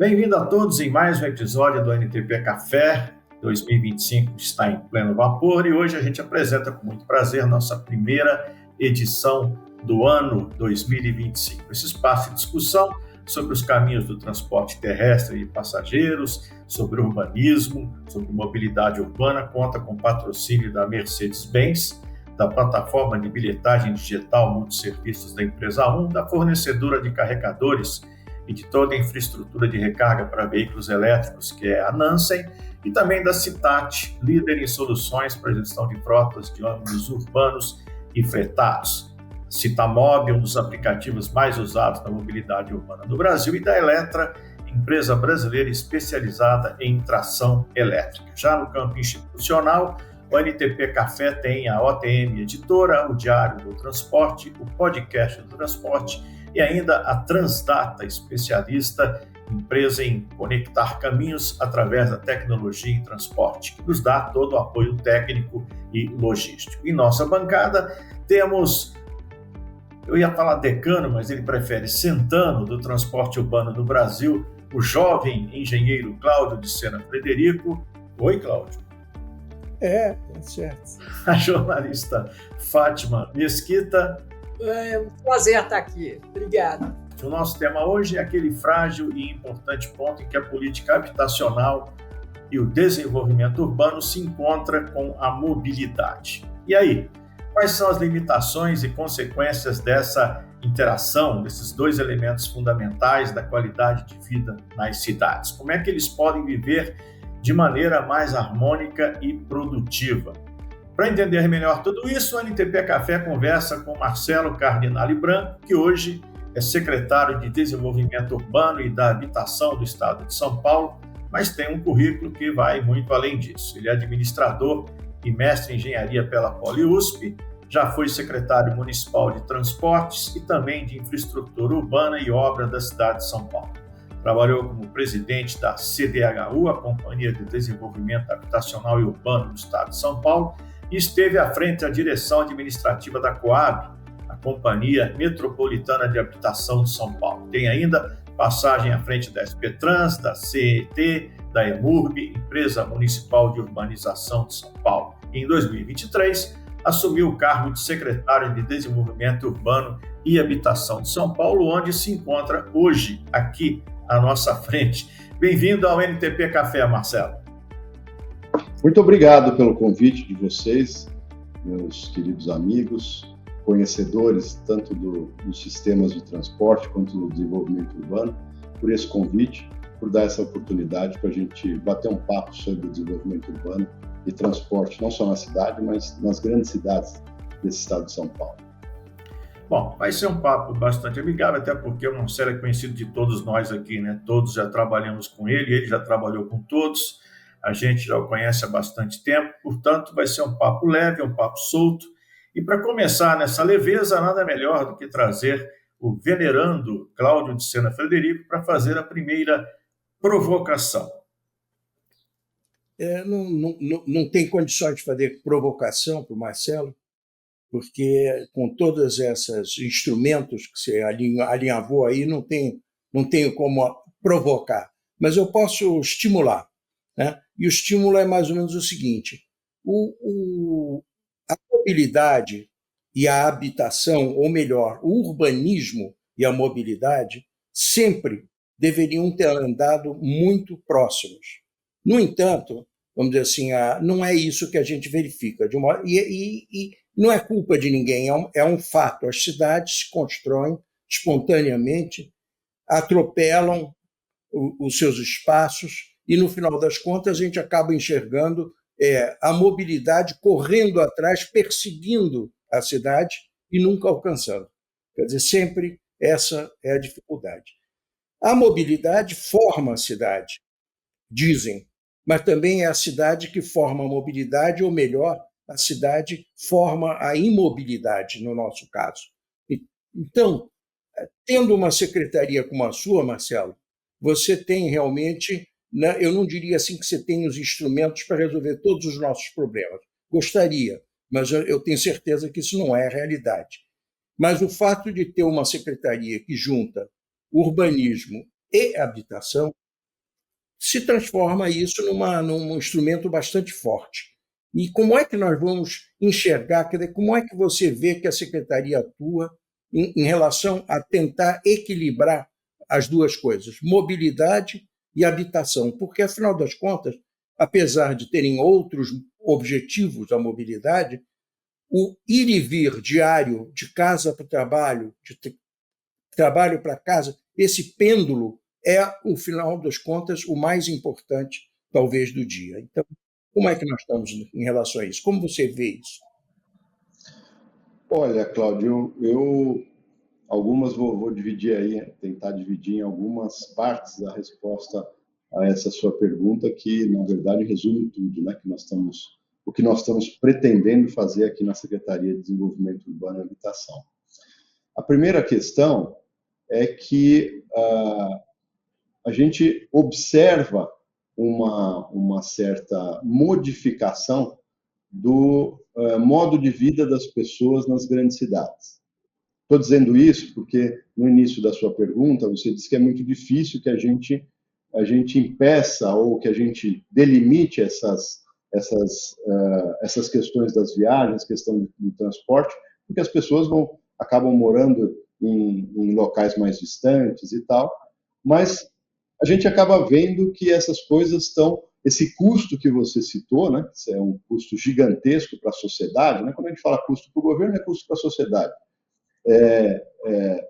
Bem-vindo a todos em mais um episódio do NTP Café. 2025 está em pleno vapor e hoje a gente apresenta com muito prazer nossa primeira edição do ano 2025. Esse espaço de discussão sobre os caminhos do transporte terrestre de passageiros, sobre urbanismo, sobre mobilidade urbana, conta com patrocínio da Mercedes-Benz, da plataforma de bilhetagem digital multisserviços da empresa 1, da fornecedora de carregadores e de toda a infraestrutura de recarga para veículos elétricos, que é a Nansen, e também da Citat, líder em soluções para gestão de frotas de ônibus urbanos e fretados. Citamob, um dos aplicativos mais usados na mobilidade urbana do Brasil, e da Eletra, empresa brasileira especializada em tração elétrica. Já no campo institucional, o NTP Café tem a OTM Editora, o Diário do Transporte, o Podcast do Transporte e ainda a Transdata, especialista, empresa em conectar caminhos através da tecnologia em transporte, que nos dá todo o apoio técnico e logístico. Em nossa bancada temos, eu ia falar decano, mas ele prefere centano do transporte urbano do Brasil, o jovem engenheiro Cláudio de Sena Frederico. Oi, Cláudio. Tá certo. A jornalista Fátima Mesquita. É um prazer estar aqui. Obrigado. O nosso tema hoje é aquele frágil e importante ponto em que a política habitacional e o desenvolvimento urbano se encontram com a mobilidade. E aí, quais são as limitações e consequências dessa interação, desses dois elementos fundamentais da qualidade de vida nas cidades? Como é que eles podem viver de maneira mais harmônica e produtiva? Para entender melhor tudo isso, o NTP Café conversa com Marcelo Cardinale Branco, que hoje é secretário de Desenvolvimento Urbano e da Habitação do Estado de São Paulo, mas tem um currículo que vai muito além disso. Ele é administrador e mestre em engenharia pela PoliUSP, já foi secretário municipal de Transportes e também de Infraestrutura Urbana e Obra da cidade de São Paulo. Trabalhou como presidente da CDHU, a Companhia de Desenvolvimento Habitacional e Urbano do Estado de São Paulo, e esteve à frente da direção administrativa da Coab, a Companhia Metropolitana de Habitação de São Paulo. Tem ainda passagem à frente da SPTrans, da CET, da EMURB, Empresa Municipal de Urbanização de São Paulo. E em 2023, assumiu o cargo de secretário de Desenvolvimento Urbano e Habitação de São Paulo, onde se encontra hoje, aqui à nossa frente. Bem-vindo ao NTP Café, Marcelo. Muito obrigado pelo convite de vocês, meus queridos amigos, conhecedores tanto dos sistemas de transporte quanto do desenvolvimento urbano, por esse convite, por dar essa oportunidade para a gente bater um papo sobre o desenvolvimento urbano e transporte, não só na cidade, mas nas grandes cidades desse estado de São Paulo. Bom, vai ser um papo bastante amigável, até porque o Marcelo é conhecido de todos nós aqui, né? Todos já trabalhamos com ele já trabalhou com todos. A gente já o conhece há bastante tempo, portanto, vai ser um papo leve, um papo solto. E para começar nessa leveza, nada melhor do que trazer o venerando Cláudio de Sena Frederico para fazer a primeira provocação. Não tem condições de fazer provocação para o Marcelo? porque com todos esses instrumentos que você alinhavou aí, não tenho como provocar, mas eu posso estimular, né? E o estímulo é mais ou menos o seguinte: a mobilidade e a habitação, ou melhor, o urbanismo e a mobilidade, sempre deveriam ter andado muito próximos. No entanto, vamos dizer assim, não é isso que a gente verifica. E não é culpa de ninguém, é um fato. As cidades se constroem espontaneamente, atropelam os seus espaços e, no final das contas, a gente acaba enxergando a mobilidade correndo atrás, perseguindo a cidade e nunca alcançando. Quer dizer, sempre essa é a dificuldade. A mobilidade forma a cidade, dizem, mas também é a cidade que forma a mobilidade, ou melhor, a cidade forma a imobilidade, no nosso caso. Então, tendo uma secretaria como a sua, Marcelo, você tem realmente, eu não diria assim que você tem os instrumentos para resolver todos os nossos problemas. Gostaria, mas eu tenho certeza que isso não é a realidade. Mas o fato de ter uma secretaria que junta urbanismo e habitação se transforma isso num instrumento bastante forte. E como é que nós vamos enxergar, como é que você vê que a secretaria atua em relação a tentar equilibrar as duas coisas, mobilidade e habitação? Porque, afinal das contas, apesar de terem outros objetivos a mobilidade, o ir e vir diário de casa para o trabalho, de trabalho para casa, esse pêndulo é, no final das contas, o mais importante, talvez, do dia. Então, como é que nós estamos em relação a isso? Como você vê isso? Olha, Cláudio, eu algumas vou dividir aí, tentar dividir em algumas partes da resposta a essa sua pergunta, que, na verdade, resume tudo, né, o que nós estamos pretendendo fazer aqui na Secretaria de Desenvolvimento Urbano e Habitação. A primeira questão é que a gente observa uma certa modificação do modo de vida das pessoas nas grandes cidades. Estou dizendo isso porque, no início da sua pergunta, você disse que é muito difícil que a gente impeça ou que a gente delimite essas questões das viagens, questão do transporte, porque as pessoas acabam morando em locais mais distantes e tal, mas a gente acaba vendo que essas coisas estão, esse custo que você citou, né, é um custo gigantesco para a sociedade, né, quando a gente fala custo para o governo, é custo para a sociedade.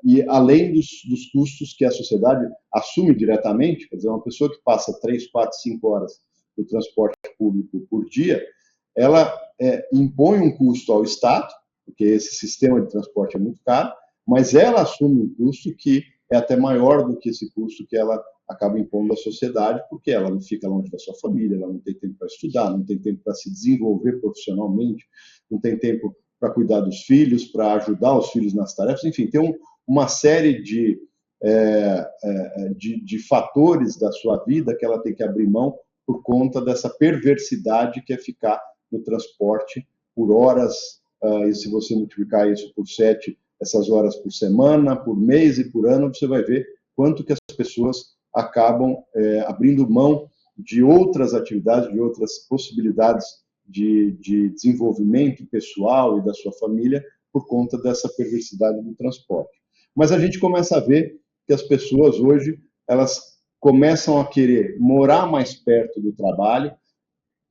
E além dos custos que a sociedade assume diretamente, quer dizer, uma pessoa que passa 3, 4, 5 horas no transporte público por dia, ela impõe um custo ao Estado, porque esse sistema de transporte é muito caro, mas ela assume um custo que é até maior do que esse custo que ela acaba impondo à sociedade, porque ela não fica longe da sua família, ela não tem tempo para estudar, não tem tempo para se desenvolver profissionalmente, não tem tempo para cuidar dos filhos, para ajudar os filhos nas tarefas, enfim, tem uma série de fatores da sua vida que ela tem que abrir mão por conta dessa perversidade que é ficar no transporte por horas, e se você multiplicar isso por 7, essas horas por semana, por mês e por ano, você vai ver quanto que as pessoas acabam abrindo mão de outras atividades, de outras possibilidades de desenvolvimento pessoal e da sua família por conta dessa perversidade do transporte. Mas a gente começa a ver que as pessoas hoje, elas começam a querer morar mais perto do trabalho,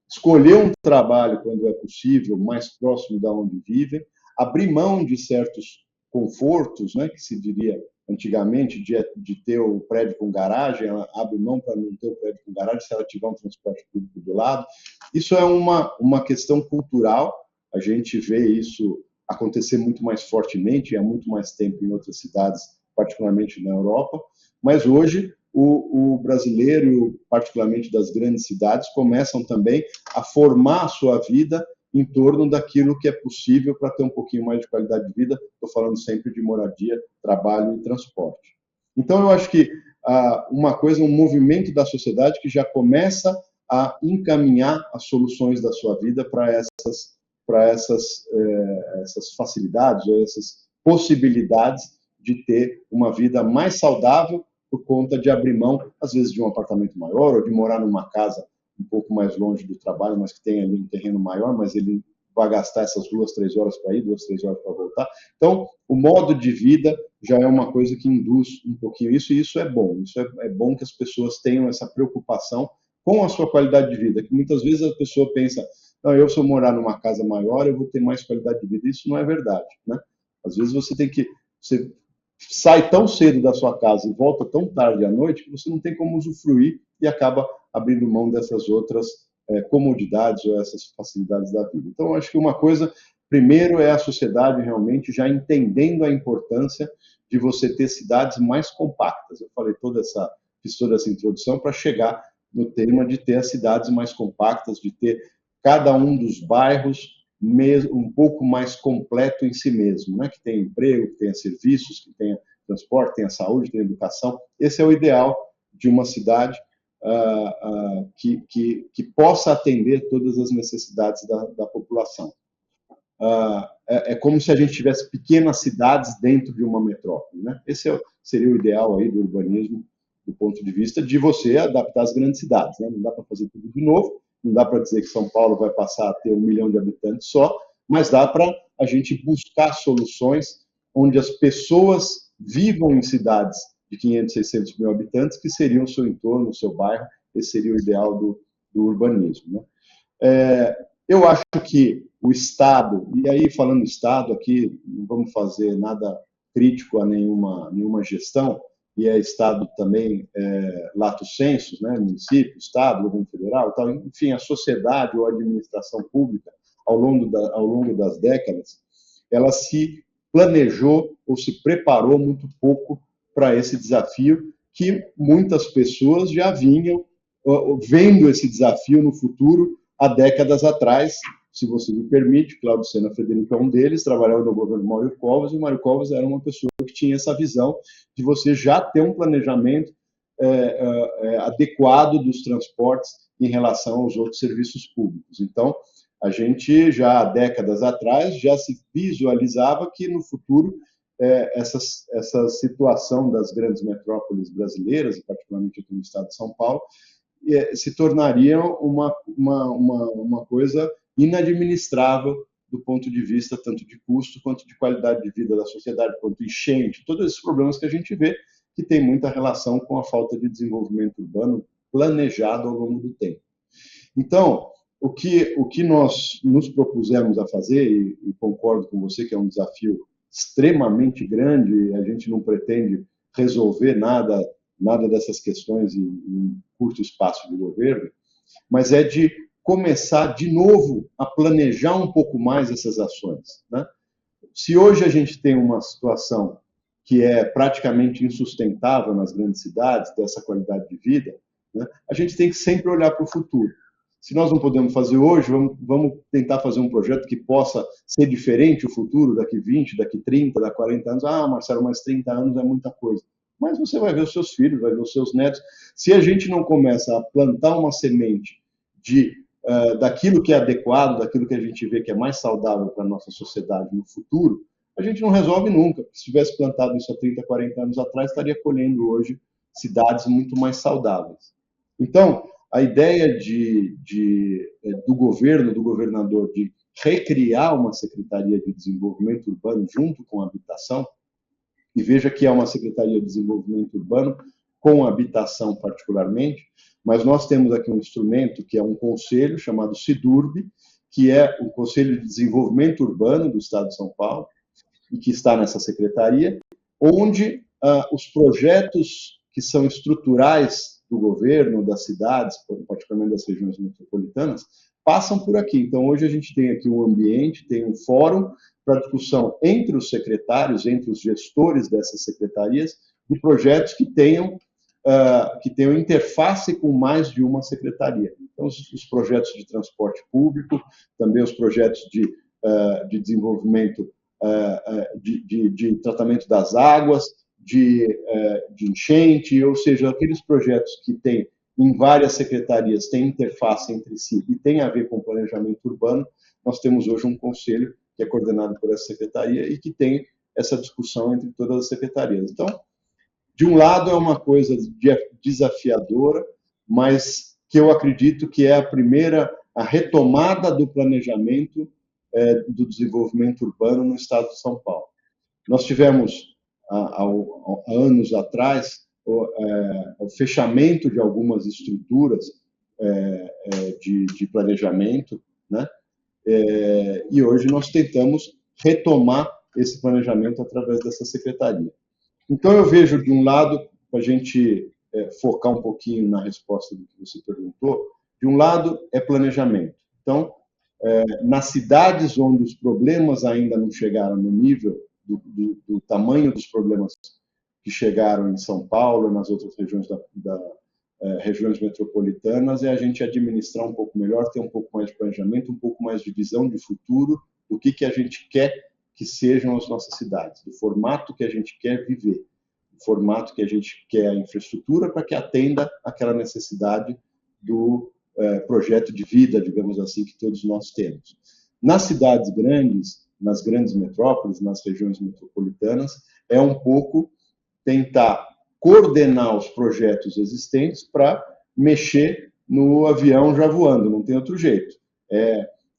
escolher um trabalho, quando é possível, mais próximo da onde vivem, abrir mão de certos confortos, né, que se diria antigamente, de ter o prédio com garagem, ela abre mão para não ter o prédio com garagem se ela tiver um transporte público do lado. Isso é uma questão cultural, a gente vê isso acontecer muito mais fortemente, há muito mais tempo em outras cidades, particularmente na Europa, mas hoje o brasileiro, particularmente das grandes cidades, começam também a formar a sua vida em torno daquilo que é possível para ter um pouquinho mais de qualidade de vida. Estou falando sempre de moradia, trabalho e transporte. Então, eu acho que um movimento da sociedade que já começa a encaminhar as soluções da sua vida para essas facilidades ou essas possibilidades de ter uma vida mais saudável por conta de abrir mão, às vezes, de um apartamento maior ou de morar numa casa um pouco mais longe do trabalho, mas que tem ali um terreno maior, mas ele vai gastar essas 2, 3 horas para ir, 2, 3 horas para voltar. Então, o modo de vida já é uma coisa que induz um pouquinho isso, e isso é bom. Isso é bom que as pessoas tenham essa preocupação com a sua qualidade de vida, que muitas vezes a pessoa pensa, não, se eu morar numa casa maior, eu vou ter mais qualidade de vida. Isso não é verdade, né? Às vezes você sai tão cedo da sua casa e volta tão tarde à noite que você não tem como usufruir e acaba abrindo mão dessas outras comodidades ou essas facilidades da vida. Então, acho que uma coisa, primeiro, é a sociedade realmente já entendendo a importância de você ter cidades mais compactas. Eu fiz toda essa introdução para chegar no tema de ter as cidades mais compactas, de ter cada um dos bairros um pouco mais completo em si mesmo, né? Que tenha emprego, que tenha serviços, que tenha transporte, tenha saúde, tenha educação. Esse é o ideal de uma cidade que possa atender todas as necessidades da população. É como se a gente tivesse pequenas cidades dentro de uma metrópole, né? Esse seria o ideal aí do urbanismo, do ponto de vista de você adaptar as grandes cidades, né? Não dá para fazer tudo de novo, não dá para dizer que São Paulo vai passar a ter 1 milhão de habitantes só, mas dá para a gente buscar soluções onde as pessoas vivam em cidades de 500, 600 mil habitantes, que seriam o seu entorno, o seu bairro. Esse seria o ideal do urbanismo, né? Eu acho que o Estado, e aí falando Estado aqui, não vamos fazer nada crítico a nenhuma gestão, e é Estado também lato sensu, né? Município, Estado, governo federal, tal, enfim, a sociedade ou a administração pública, ao longo das décadas, ela se planejou ou se preparou muito pouco para esse desafio que muitas pessoas já vinham vendo esse desafio no futuro há décadas atrás. Se você me permite, Cláudio Sena Frederico é um deles, trabalhava no governo Mário Covas, e o Mário Covas era uma pessoa que tinha essa visão de você já ter um planejamento adequado dos transportes em relação aos outros serviços públicos. Então, a gente já há décadas atrás já se visualizava que no futuro essa situação das grandes metrópoles brasileiras, e particularmente aqui no estado de São Paulo, se tornaria uma coisa inadministrável do ponto de vista tanto de custo quanto de qualidade de vida da sociedade, quanto enchente, todos esses problemas que a gente vê que tem muita relação com a falta de desenvolvimento urbano planejado ao longo do tempo. Então, o que nós nos propusemos a fazer, e concordo com você que é um desafio extremamente grande, a gente não pretende resolver nada dessas questões em curto espaço de governo, mas é de começar de novo a planejar um pouco mais essas ações, né? Se hoje a gente tem uma situação que é praticamente insustentável nas grandes cidades, dessa qualidade de vida, né, a gente tem que sempre olhar para o futuro. Se nós não podemos fazer hoje, vamos tentar fazer um projeto que possa ser diferente o futuro, daqui 20, daqui 30, daqui 40 anos. Ah, Marcelo, mas 30 anos é muita coisa. Mas você vai ver os seus filhos, vai ver os seus netos. Se a gente não começa a plantar uma semente daquilo que é adequado, daquilo que a gente vê que é mais saudável para a nossa sociedade no futuro, a gente não resolve nunca. Se tivesse plantado isso há 30, 40 anos atrás, estaria colhendo hoje cidades muito mais saudáveis. Então, a ideia do governo, do governador, de recriar uma Secretaria de Desenvolvimento Urbano junto com a habitação, e veja que é uma Secretaria de Desenvolvimento Urbano com habitação particularmente, mas nós temos aqui um instrumento que é um conselho chamado SIDURB, que é o Conselho de Desenvolvimento Urbano do Estado de São Paulo, e que está nessa secretaria, onde os projetos que são estruturais do governo, das cidades, particularmente das regiões metropolitanas, passam por aqui. Então, hoje a gente tem aqui um ambiente, tem um fórum para discussão entre os secretários, entre os gestores dessas secretarias, de projetos que tenham interface com mais de uma secretaria. Então, os projetos de transporte público, também os projetos de desenvolvimento, de tratamento das águas, de enchente, ou seja, aqueles projetos que têm em várias secretarias, têm interface entre si e têm a ver com planejamento urbano, nós temos hoje um conselho que é coordenado por essa secretaria e que tem essa discussão entre todas as secretarias. Então, de um lado, é uma coisa desafiadora, mas que eu acredito que é a retomada do planejamento do desenvolvimento urbano no estado de São Paulo. Nós tivemos, há anos atrás, o fechamento de algumas estruturas de planejamento, né? E hoje nós tentamos retomar esse planejamento através dessa secretaria. Então, eu vejo, de um lado, para a gente focar um pouquinho na resposta do que você perguntou, de um lado é planejamento. Então, nas cidades onde os problemas ainda não chegaram no nível do tamanho dos problemas que chegaram em São Paulo e nas outras regiões regiões metropolitanas, é a gente administrar um pouco melhor, ter um pouco mais de planejamento, um pouco mais de visão de futuro, do que a gente quer que sejam as nossas cidades, do formato que a gente quer viver, do formato que a gente quer a infraestrutura para que atenda aquela necessidade do projeto de vida, digamos assim, que todos nós temos. Nas cidades grandes, nas grandes metrópoles, nas regiões metropolitanas, é um pouco tentar coordenar os projetos existentes para mexer no avião já voando, não tem outro jeito.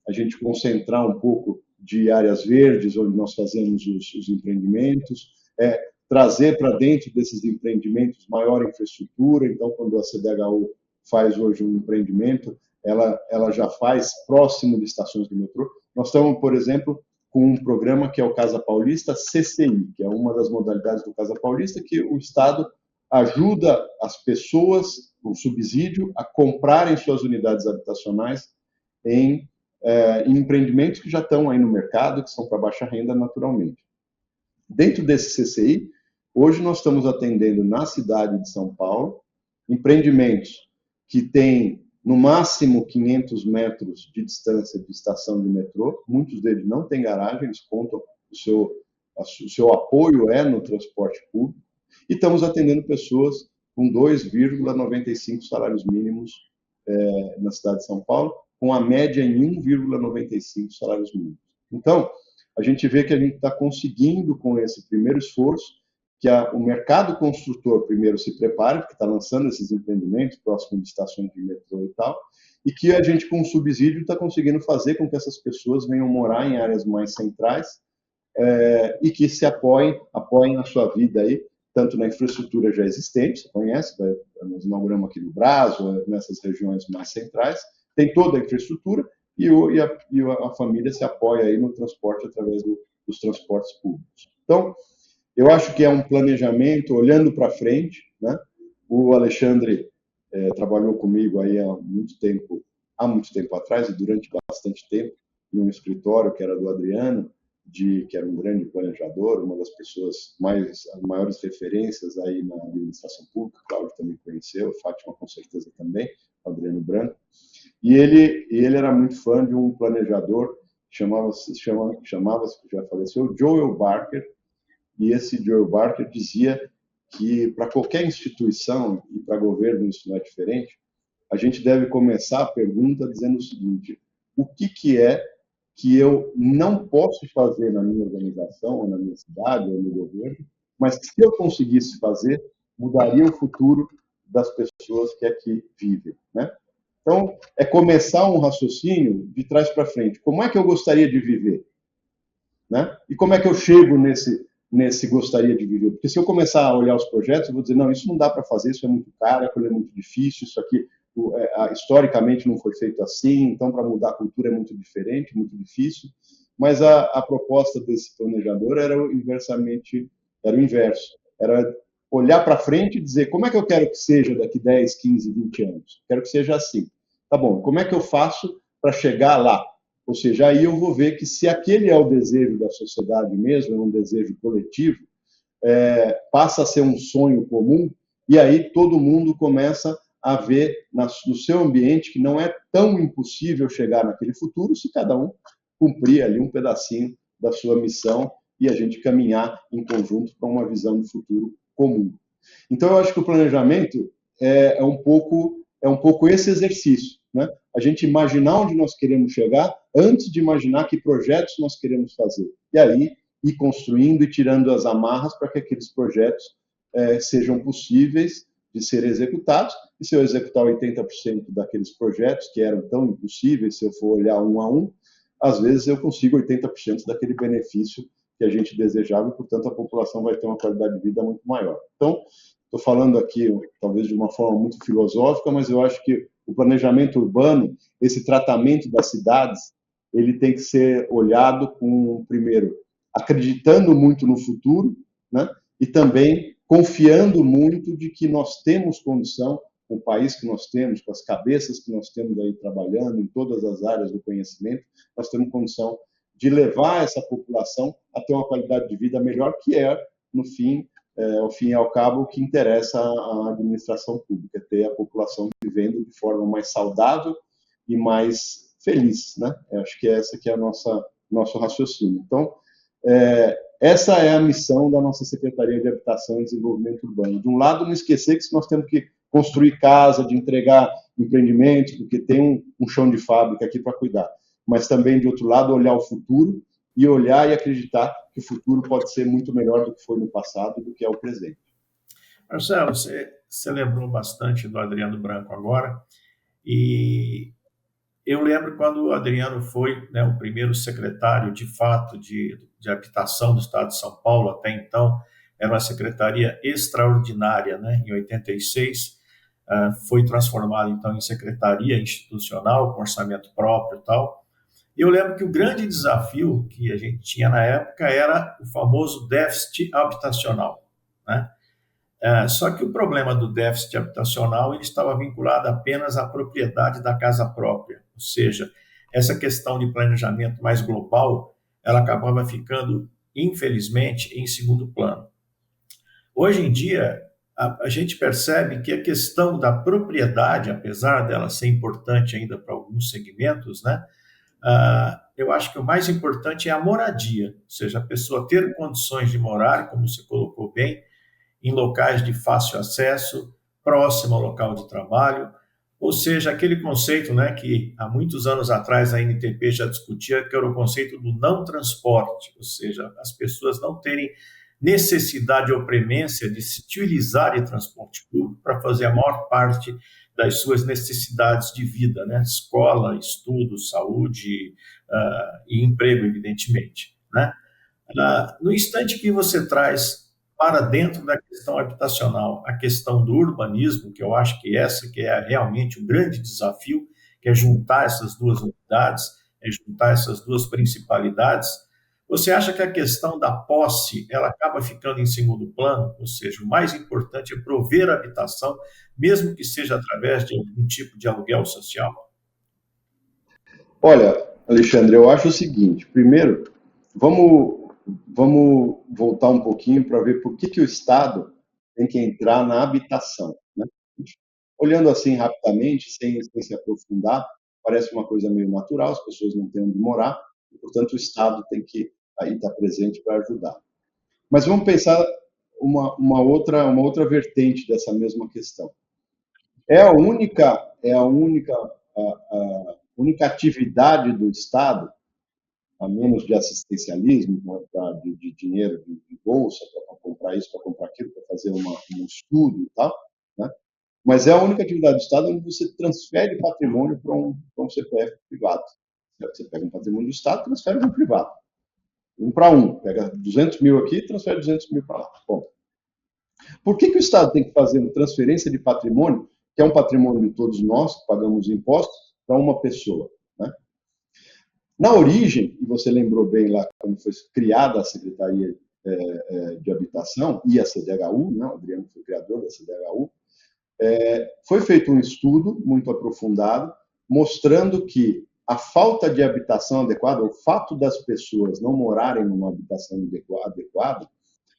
A gente concentrar um pouco de áreas verdes, onde nós fazemos os empreendimentos, trazer para dentro desses empreendimentos maior infraestrutura. Então, quando a CDHU faz hoje um empreendimento, ela já faz próximo de estações de metrô. Nós estamos, por exemplo, com um programa que é o Casa Paulista CCI, que é uma das modalidades do Casa Paulista, que o Estado ajuda as pessoas, com subsídio, a comprarem suas unidades habitacionais em empreendimentos que já estão aí no mercado, que são para baixa renda naturalmente. Dentro desse CCI, hoje nós estamos atendendo na cidade de São Paulo empreendimentos que têm no máximo 500 metros de distância de estação de metrô. Muitos deles não têm garagem, eles contam o seu apoio no transporte público. E estamos atendendo pessoas com 2,95 salários mínimos na cidade de São Paulo, com a média em 1,95 salários mínimos. Então, a gente vê que a gente está conseguindo, com esse primeiro esforço, que o mercado construtor primeiro se prepare, porque está lançando esses empreendimentos próximos de estações de metrô e tal, e que a gente, com o subsídio, está conseguindo fazer com que essas pessoas venham morar em áreas mais centrais e que se apoiem a sua vida aí, tanto na infraestrutura já existente, você conhece, nós inauguramos aqui no Brás, nessas regiões mais centrais, tem toda a infraestrutura e a família se apoia aí no transporte através dos transportes públicos. Então, eu acho que é um planejamento olhando para frente, né? O Alexandre trabalhou comigo aí há muito tempo atrás e durante bastante tempo em um escritório que era do Adriano, que era um grande planejador, uma das pessoas as maiores referências aí na administração pública. Cláudio também conheceu, Fátima com certeza também, Adriano Branco. E ele era muito fã de um planejador que chamava-se, já faleceu, Joel Barker. E esse Joel Barker dizia que para qualquer instituição, e para governo isso não é diferente, a gente deve começar a pergunta dizendo o seguinte: o que é que eu não posso fazer na minha organização, ou na minha cidade, ou no governo, mas que, se eu conseguisse fazer, mudaria o futuro das pessoas que aqui vivem, né? Então, é começar um raciocínio de trás para frente. Como é que eu gostaria de viver? Né? E como é que eu chego nesse gostaria de viver? Porque se eu começar a olhar os projetos, eu vou dizer, não, isso não dá para fazer, isso é muito caro, aquilo é muito difícil, isso aqui historicamente não foi feito assim, então para mudar a cultura é muito diferente, muito difícil. Mas a proposta desse planejador era o inverso, era olhar para frente e dizer, como é que eu quero que seja daqui 10, 15, 20 anos? Quero que seja assim. Tá bom, como é que eu faço para chegar lá? Ou seja, aí eu vou ver que se aquele é o desejo da sociedade mesmo, é um desejo coletivo, passa a ser um sonho comum, e aí todo mundo começa a ver no seu ambiente que não é tão impossível chegar naquele futuro se cada um cumprir ali um pedacinho da sua missão e a gente caminhar em conjunto para uma visão de futuro comum. Então, eu acho que o planejamento é um pouco esse exercício. né, a gente imaginar onde nós queremos chegar antes de imaginar que projetos nós queremos fazer. E aí ir construindo e tirando as amarras para que aqueles projetos sejam possíveis de serem executados. E se eu executar 80% daqueles projetos que eram tão impossíveis, se eu for olhar um a um, às vezes eu consigo 80% daquele benefício que a gente desejava e, portanto, a população vai ter uma qualidade de vida muito maior. Então, estou falando aqui, talvez de uma forma muito filosófica, mas eu acho que o planejamento urbano, esse tratamento das cidades, ele tem que ser olhado com, primeiro, acreditando muito no futuro, né? E também confiando muito de que nós temos condição, com o país que nós temos, com as cabeças que nós temos aí trabalhando em todas as áreas do conhecimento, nós temos condição de levar essa população a ter uma qualidade de vida melhor, que no fim, ao fim e ao cabo, o que interessa à administração pública, ter a população vivendo de forma mais saudável e mais feliz, né? Eu acho que essa que é a nosso raciocínio. Então, essa é a missão da nossa Secretaria de Habitação e Desenvolvimento Urbano. De um lado, não esquecer que nós temos que construir casa, de entregar empreendimentos, porque tem um chão de fábrica aqui para cuidar. Mas também, de outro lado, olhar o futuro e olhar e acreditar que o futuro pode ser muito melhor do que foi no passado, do que é o presente. Marcelo, você lembrou bastante do Adriano Branco agora, e eu lembro quando o Adriano foi, né, o primeiro secretário, de fato, de habitação do Estado de São Paulo. Até então, era uma secretaria extraordinária, né? Em 86, foi transformado, então, em secretaria institucional, com orçamento próprio e tal. Eu lembro que o grande desafio que a gente tinha na época era o famoso déficit habitacional, né? Só que o problema do déficit habitacional ele estava vinculado apenas à propriedade da casa própria, ou seja, essa questão de planejamento mais global, ela acabava ficando, infelizmente, em segundo plano. Hoje em dia, a gente percebe que a questão da propriedade, apesar dela ser importante ainda para alguns segmentos, né, eu acho que o mais importante é a moradia, ou seja, a pessoa ter condições de morar, como você colocou bem, em locais de fácil acesso, próximo ao local de trabalho, ou seja, aquele conceito, né, que há muitos anos atrás a NTP já discutia, que era o conceito do não transporte, ou seja, as pessoas não terem necessidade ou premência de se utilizar de transporte público para fazer a maior parte das suas necessidades de vida, né? Escola, estudo, saúde e emprego, evidentemente, né? No instante que você traz para dentro da questão habitacional a questão do urbanismo, que eu acho que essa que é realmente um grande desafio, que é juntar essas duas unidades, é juntar essas duas principalidades. Você acha que a questão da posse ela acaba ficando em segundo plano? Ou seja, o mais importante é prover a habitação, mesmo que seja através de algum tipo de aluguel social? Olha, Alexandre, eu acho o seguinte. Primeiro, vamos voltar um pouquinho para ver por que o Estado tem que entrar na habitação, né? Olhando assim rapidamente, sem se aprofundar, parece uma coisa meio natural, as pessoas não têm onde morar, e, portanto, o Estado tem que aí estar presente para ajudar. Mas vamos pensar uma outra vertente dessa mesma questão. A única atividade do Estado, a menos de assistencialismo, de dinheiro de bolsa, para comprar isso, para comprar aquilo, para fazer um estudo e tal, né? Mas é a única atividade do Estado onde você transfere patrimônio para um CPF privado. Você pega um patrimônio do Estado e transfere para um privado. Um para um. Pega 200 mil aqui e transfere 200 mil para lá. Bom, por que o Estado tem que fazer uma transferência de patrimônio, que é um patrimônio de todos nós, que pagamos impostos, para uma pessoa, né? Na origem, e você lembrou bem lá quando foi criada a Secretaria de Habitação e a CDHU, né? O Adriano foi o criador da CDHU, foi feito um estudo muito aprofundado, mostrando que a falta de habitação adequada, o fato das pessoas não morarem numa habitação adequada,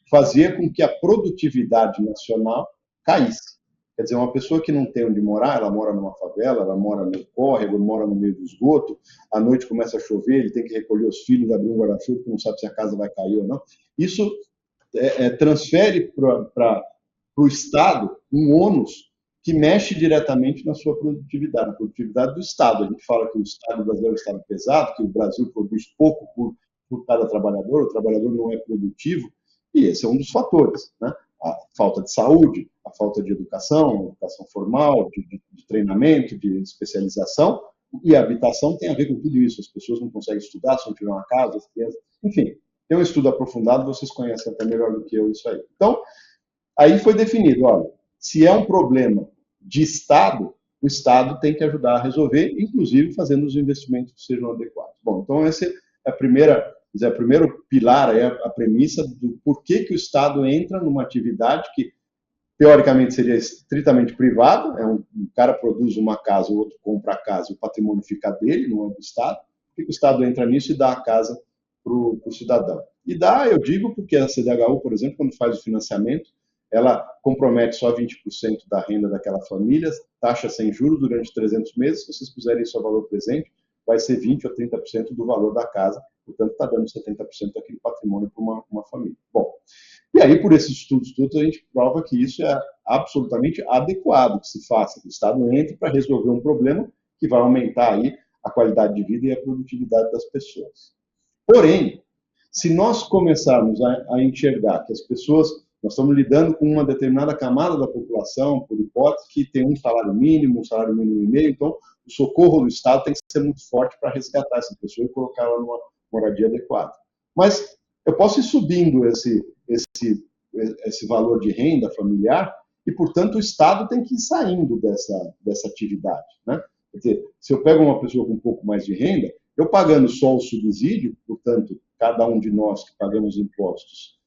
fazia com que a produtividade nacional caísse. Quer dizer, uma pessoa que não tem onde morar, ela mora numa favela, ela mora no córrego, mora no meio do esgoto, à noite começa a chover, ele tem que recolher os filhos, abrir um guarda-chuva, porque não sabe se a casa vai cair ou não. Isso transfere para o Estado um ônus que mexe diretamente na sua produtividade, na produtividade do Estado. A gente fala que o Estado brasileiro é um Estado pesado, que o Brasil produz pouco por cada trabalhador, o trabalhador não é produtivo, e esse é um dos fatores, né? A falta de saúde, a falta de educação formal, de treinamento, de especialização, e a habitação tem a ver com tudo isso. As pessoas não conseguem estudar se não tiver uma casa, as crianças... Enfim, tem um estudo aprofundado, vocês conhecem até melhor do que eu isso aí. Então, aí foi definido, olha, se é um problema de Estado, o Estado tem que ajudar a resolver, inclusive fazendo os investimentos que sejam adequados. Bom, então esse é o primeiro pilar, é a premissa do porquê que o Estado entra numa atividade que, teoricamente, seria estritamente privada, um cara produz uma casa, o outro compra a casa, o patrimônio fica dele, não é do Estado. Por que o Estado entra nisso e dá a casa para o cidadão? E dá, eu digo, porque a CDHU, por exemplo, quando faz o financiamento, ela compromete só 20% da renda daquela família, taxa sem juros durante 300 meses. Se vocês puserem isso a valor presente, vai ser 20% ou 30% do valor da casa, portanto está dando 70% daquele patrimônio para uma família. Bom, e aí por esses estudos todos a gente prova que isso é absolutamente adequado que se faça, que o Estado entre para resolver um problema que vai aumentar aí a qualidade de vida e a produtividade das pessoas. Porém, se nós começarmos a enxergar que as pessoas... Nós estamos lidando com uma determinada camada da população, por hipótese, que tem um salário mínimo e meio, então o socorro do Estado tem que ser muito forte para resgatar essa pessoa e colocar ela numa moradia adequada. Mas eu posso ir subindo esse valor de renda familiar e, portanto, o Estado tem que ir saindo dessa atividade, né? Quer dizer, se eu pego uma pessoa com um pouco mais de renda, eu pagando só o subsídio, portanto, cada um de nós que pagamos impostos,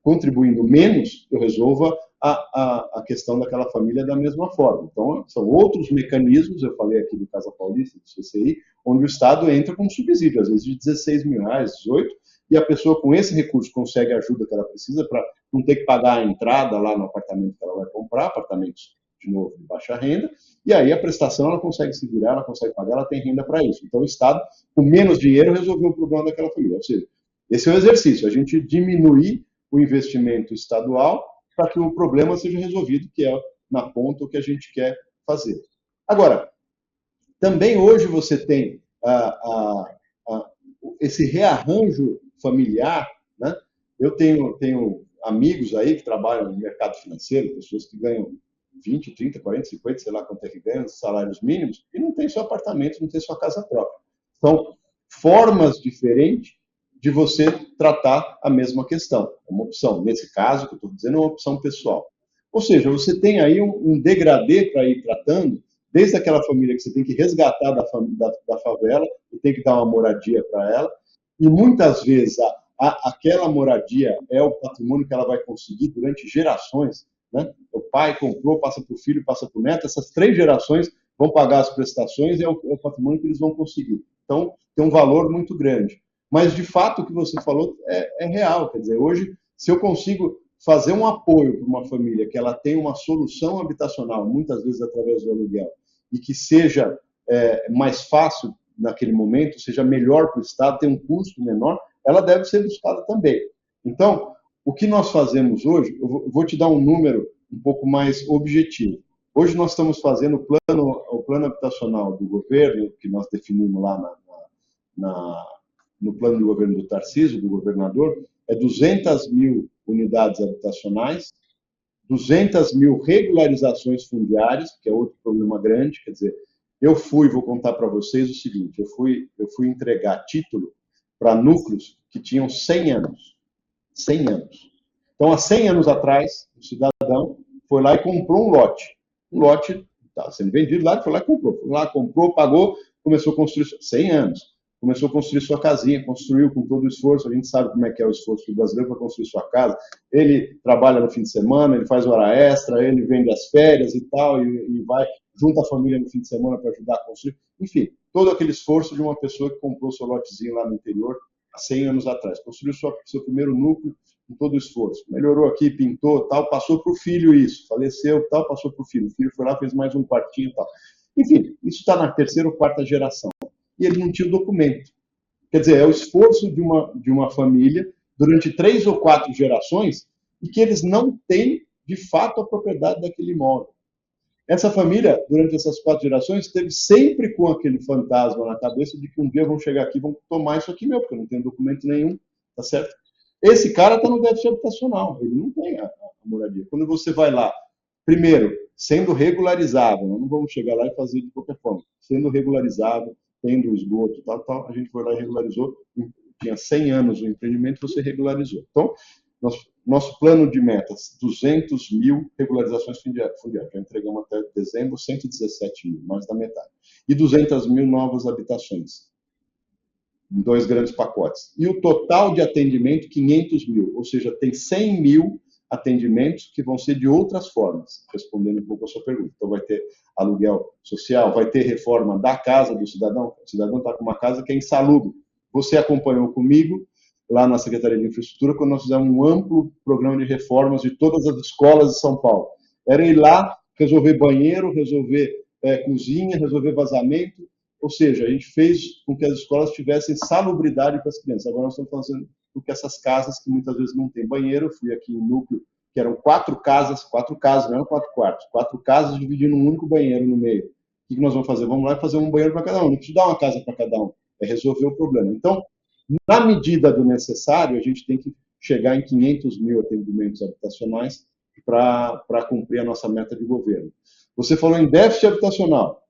contribuindo menos, eu resolva a questão daquela família da mesma forma. Então, são outros mecanismos, eu falei aqui do Casa Paulista, do CCI, onde o Estado entra com subsídio, às vezes de R$16 mil, 18, e a pessoa com esse recurso consegue a ajuda que ela precisa para não ter que pagar a entrada lá no apartamento que ela vai comprar, apartamentos, de novo, de baixa renda, e aí a prestação ela consegue se virar, ela consegue pagar, ela tem renda para isso. Então, o Estado, com menos dinheiro, resolveu o problema daquela família. Ou seja, esse é o exercício, a gente diminuir o investimento estadual para que o problema seja resolvido, que é na ponta o que a gente quer fazer. Agora, também hoje você tem esse rearranjo familiar, né? Eu tenho amigos aí que trabalham no mercado financeiro, pessoas que ganham 20, 30, 40, 50, sei lá quanto é que ganham, salários mínimos, e não tem seu apartamento, não tem sua casa própria. São formas diferentes de você tratar a mesma questão. É uma opção. Nesse caso, que eu estou dizendo, é uma opção pessoal. Ou seja, você tem aí um degradê para ir tratando, desde aquela família que você tem que resgatar da favela e tem que dar uma moradia para ela, e muitas vezes aquela moradia é o patrimônio que ela vai conseguir durante gerações, né? O pai comprou, passa para o filho, passa para o neto, essas 3 gerações vão pagar as prestações e é o patrimônio que eles vão conseguir. Então, tem um valor muito grande. Mas, de fato, o que você falou é real. Quer dizer, hoje, se eu consigo fazer um apoio para uma família que ela tem uma solução habitacional, muitas vezes através do aluguel, e que seja mais fácil naquele momento, seja melhor para o Estado, tem um custo menor, ela deve ser buscada também. Então, o que nós fazemos hoje, eu vou te dar um número um pouco mais objetivo. Hoje nós estamos fazendo o plano habitacional do governo, que nós definimos lá no plano de governo do Tarcísio, do governador, é 200 mil unidades habitacionais, 200 mil regularizações fundiárias, que é outro problema grande. Quer dizer, vou contar para vocês o seguinte, eu fui entregar título para núcleos que tinham 100 anos. 100 anos. Então, há 100 anos atrás, o cidadão foi lá e comprou um lote. Um lote estava sendo vendido lá, ele foi lá e comprou. Foi lá, comprou, pagou, começou a construir 100 anos. Começou a construir sua casinha, construiu com todo o esforço. A gente sabe como é que é o esforço do brasileiro para construir sua casa. Ele trabalha no fim de semana, ele faz hora extra, ele vende as férias e tal, e vai, junta a família no fim de semana para ajudar a construir. Enfim, todo aquele esforço de uma pessoa que comprou seu lotezinho lá no interior há 100 anos atrás. Construiu seu primeiro núcleo com todo o esforço. Melhorou aqui, pintou, tal, passou para o filho isso. Faleceu, tal, passou para o filho. O filho foi lá, fez mais um quartinho e tal. Enfim, isso está na 3ª ou 4ª geração. E ele não tinha o documento. Quer dizer, é o esforço de uma família durante 3 ou 4 gerações e que eles não têm, de fato, a propriedade daquele imóvel. Essa família, durante essas 4 gerações, esteve sempre com aquele fantasma na cabeça de que um dia vão chegar aqui e vão tomar isso aqui meu, porque eu não tenho documento nenhum, tá certo? Esse cara está no déficit habitacional, ele não tem a moradia. Quando você vai lá, primeiro, sendo regularizado, não vamos chegar lá e fazer de qualquer forma, sendo regularizado, tendo esgoto, tal, a gente foi lá e regularizou, tinha 100 anos o empreendimento, você regularizou. Então, nosso plano de metas, 200 mil regularizações fundiárias. Já entregamos até dezembro 117 mil, mais da metade. E 200 mil novas habitações, em 2 grandes pacotes. E o total de atendimento, 500 mil. Ou seja, tem 100 mil atendimentos que vão ser de outras formas, respondendo um pouco a sua pergunta. Então, vai ter aluguel social, vai ter reforma da casa do cidadão. O cidadão está com uma casa que é insalubre. Você acompanhou comigo lá na Secretaria de Infraestrutura, quando nós fizemos um amplo programa de reformas de todas as escolas de São Paulo. Era ir lá, resolver banheiro, resolver cozinha, resolver vazamento, ou seja, a gente fez com que as escolas tivessem salubridade para as crianças. Agora nós estamos fazendo com que essas casas, que muitas vezes não tem banheiro, eu fui aqui em núcleo, que eram 4 casas, não eram 4 quartos, 4 casas dividindo um único banheiro no meio. O que nós vamos fazer? Vamos lá e fazer um banheiro para cada um, não precisa dar uma casa para cada um, é resolver o problema. Então, na medida do necessário, a gente tem que chegar em 500 mil atendimentos habitacionais para cumprir a nossa meta de governo. Você falou em déficit habitacional.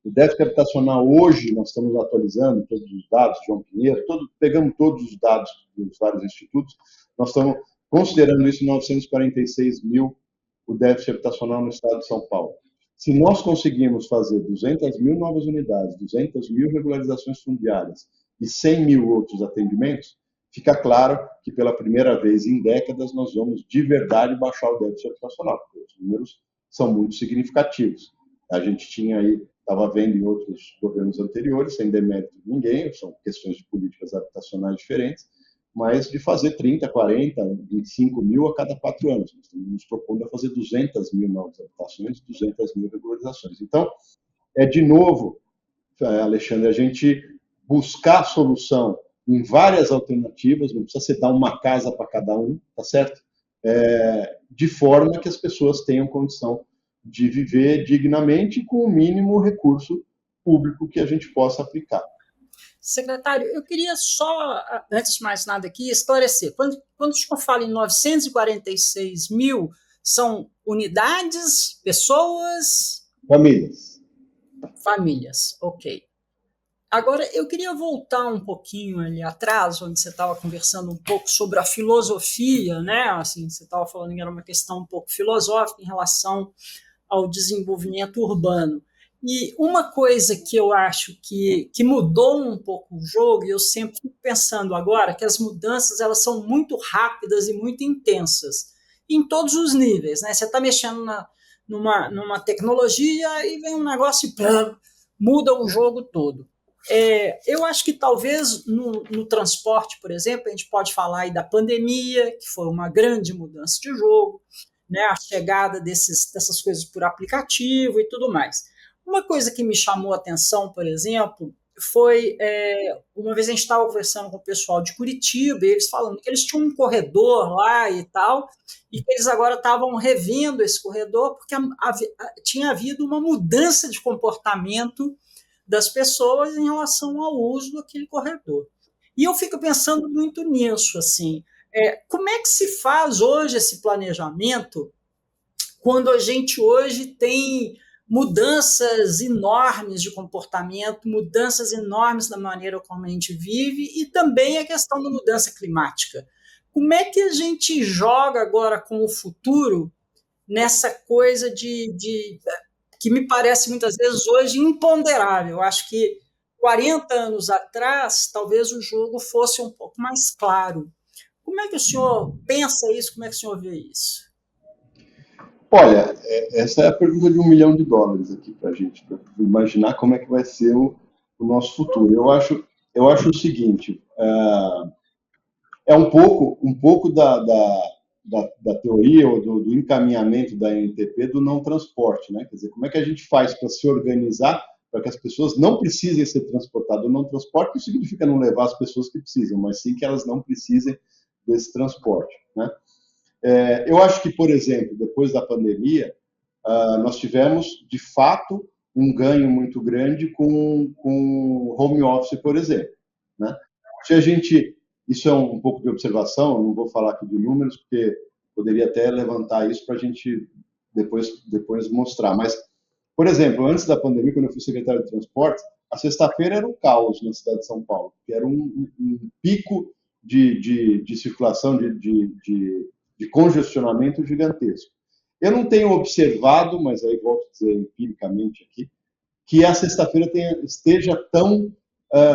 O déficit habitacional hoje, nós estamos atualizando todos os dados, João Pinheiro, pegamos todos os dados dos vários institutos, nós estamos considerando isso em 946 mil, o déficit habitacional no estado de São Paulo. Se nós conseguirmos fazer 200 mil novas unidades, 200 mil regularizações fundiárias, e 100 mil outros atendimentos, fica claro que pela primeira vez em décadas nós vamos de verdade baixar o déficit habitacional, porque os números são muito significativos. A gente tinha aí, estava vendo em outros governos anteriores, sem demérito de ninguém, são questões de políticas habitacionais diferentes, mas de fazer 30, 40, 25 mil a cada 4 anos. Nós estamos nos propondo a fazer 200 mil novas habitações, 200 mil regularizações. Então, de novo, Alexandre, a gente buscar solução em várias alternativas, não precisa ser dar uma casa para cada um, tá certo? De forma que as pessoas tenham condição de viver dignamente com o mínimo recurso público que a gente possa aplicar. Secretário, eu queria só, antes de mais nada aqui, esclarecer. Quando o senhor fala em 946 mil, são unidades, pessoas? Famílias, ok. Agora, eu queria voltar um pouquinho ali atrás, onde você estava conversando um pouco sobre a filosofia, né? Assim, você estava falando que era uma questão um pouco filosófica em relação ao desenvolvimento urbano. E uma coisa que eu acho que mudou um pouco o jogo, e eu sempre fico pensando agora, que as mudanças elas são muito rápidas e muito intensas, em todos os níveis, né? Você está mexendo numa tecnologia e vem um negócio e muda o jogo todo. Eu acho que talvez no transporte, por exemplo, a gente pode falar aí da pandemia, que foi uma grande mudança de jogo, né, a chegada dessas coisas por aplicativo e tudo mais. Uma coisa que me chamou a atenção, por exemplo, foi uma vez a gente estava conversando com o pessoal de Curitiba, e eles falando que eles tinham um corredor lá e tal, e que eles agora estavam revendo esse corredor porque tinha havido uma mudança de comportamento das pessoas em relação ao uso daquele corredor. E eu fico pensando muito nisso, assim, como é que se faz hoje esse planejamento quando a gente hoje tem mudanças enormes de comportamento, mudanças enormes na maneira como a gente vive e também a questão da mudança climática. Como é que a gente joga agora com o futuro nessa coisa que me parece muitas vezes hoje imponderável? Eu acho que 40 anos atrás, talvez o jogo fosse um pouco mais claro. Como é que o senhor pensa isso? Como é que o senhor vê isso? Olha, essa é a pergunta de $1 milhão aqui para a gente, para imaginar como é que vai ser o nosso futuro. Eu acho o seguinte, um pouco da teoria ou do encaminhamento da NTP do não transporte, né? Quer dizer, como é que a gente faz para se organizar para que as pessoas não precisem ser transportadas? O não transporte não significa não levar as pessoas que precisam, mas sim que elas não precisem desse transporte, né? Eu acho que, por exemplo, depois da pandemia, nós tivemos, de fato, um ganho muito grande com home office, por exemplo, né? Se a gente, isso é um pouco de observação, não vou falar aqui de números, porque poderia até levantar isso para a gente depois mostrar. Mas, por exemplo, antes da pandemia, quando eu fui secretário de transporte, a sexta-feira era um caos na cidade de São Paulo, que era um pico de circulação, de congestionamento gigantesco. Eu não tenho observado, mas aí volto a dizer empiricamente aqui, que a sexta-feira esteja tão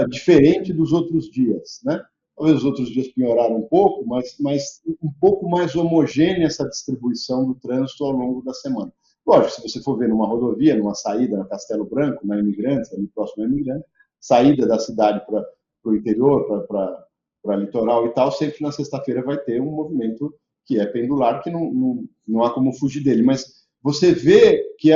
diferente dos outros dias, né? Talvez os outros dias pioraram um pouco, mas um pouco mais homogênea essa distribuição do trânsito ao longo da semana. Lógico, se você for ver numa rodovia, numa saída na Castelo Branco, na Imigrantes, ali próximo à Imigrantes, saída da cidade para o interior, para litoral e tal, sempre na sexta-feira vai ter um movimento que é pendular, que não há como fugir dele. Mas você vê que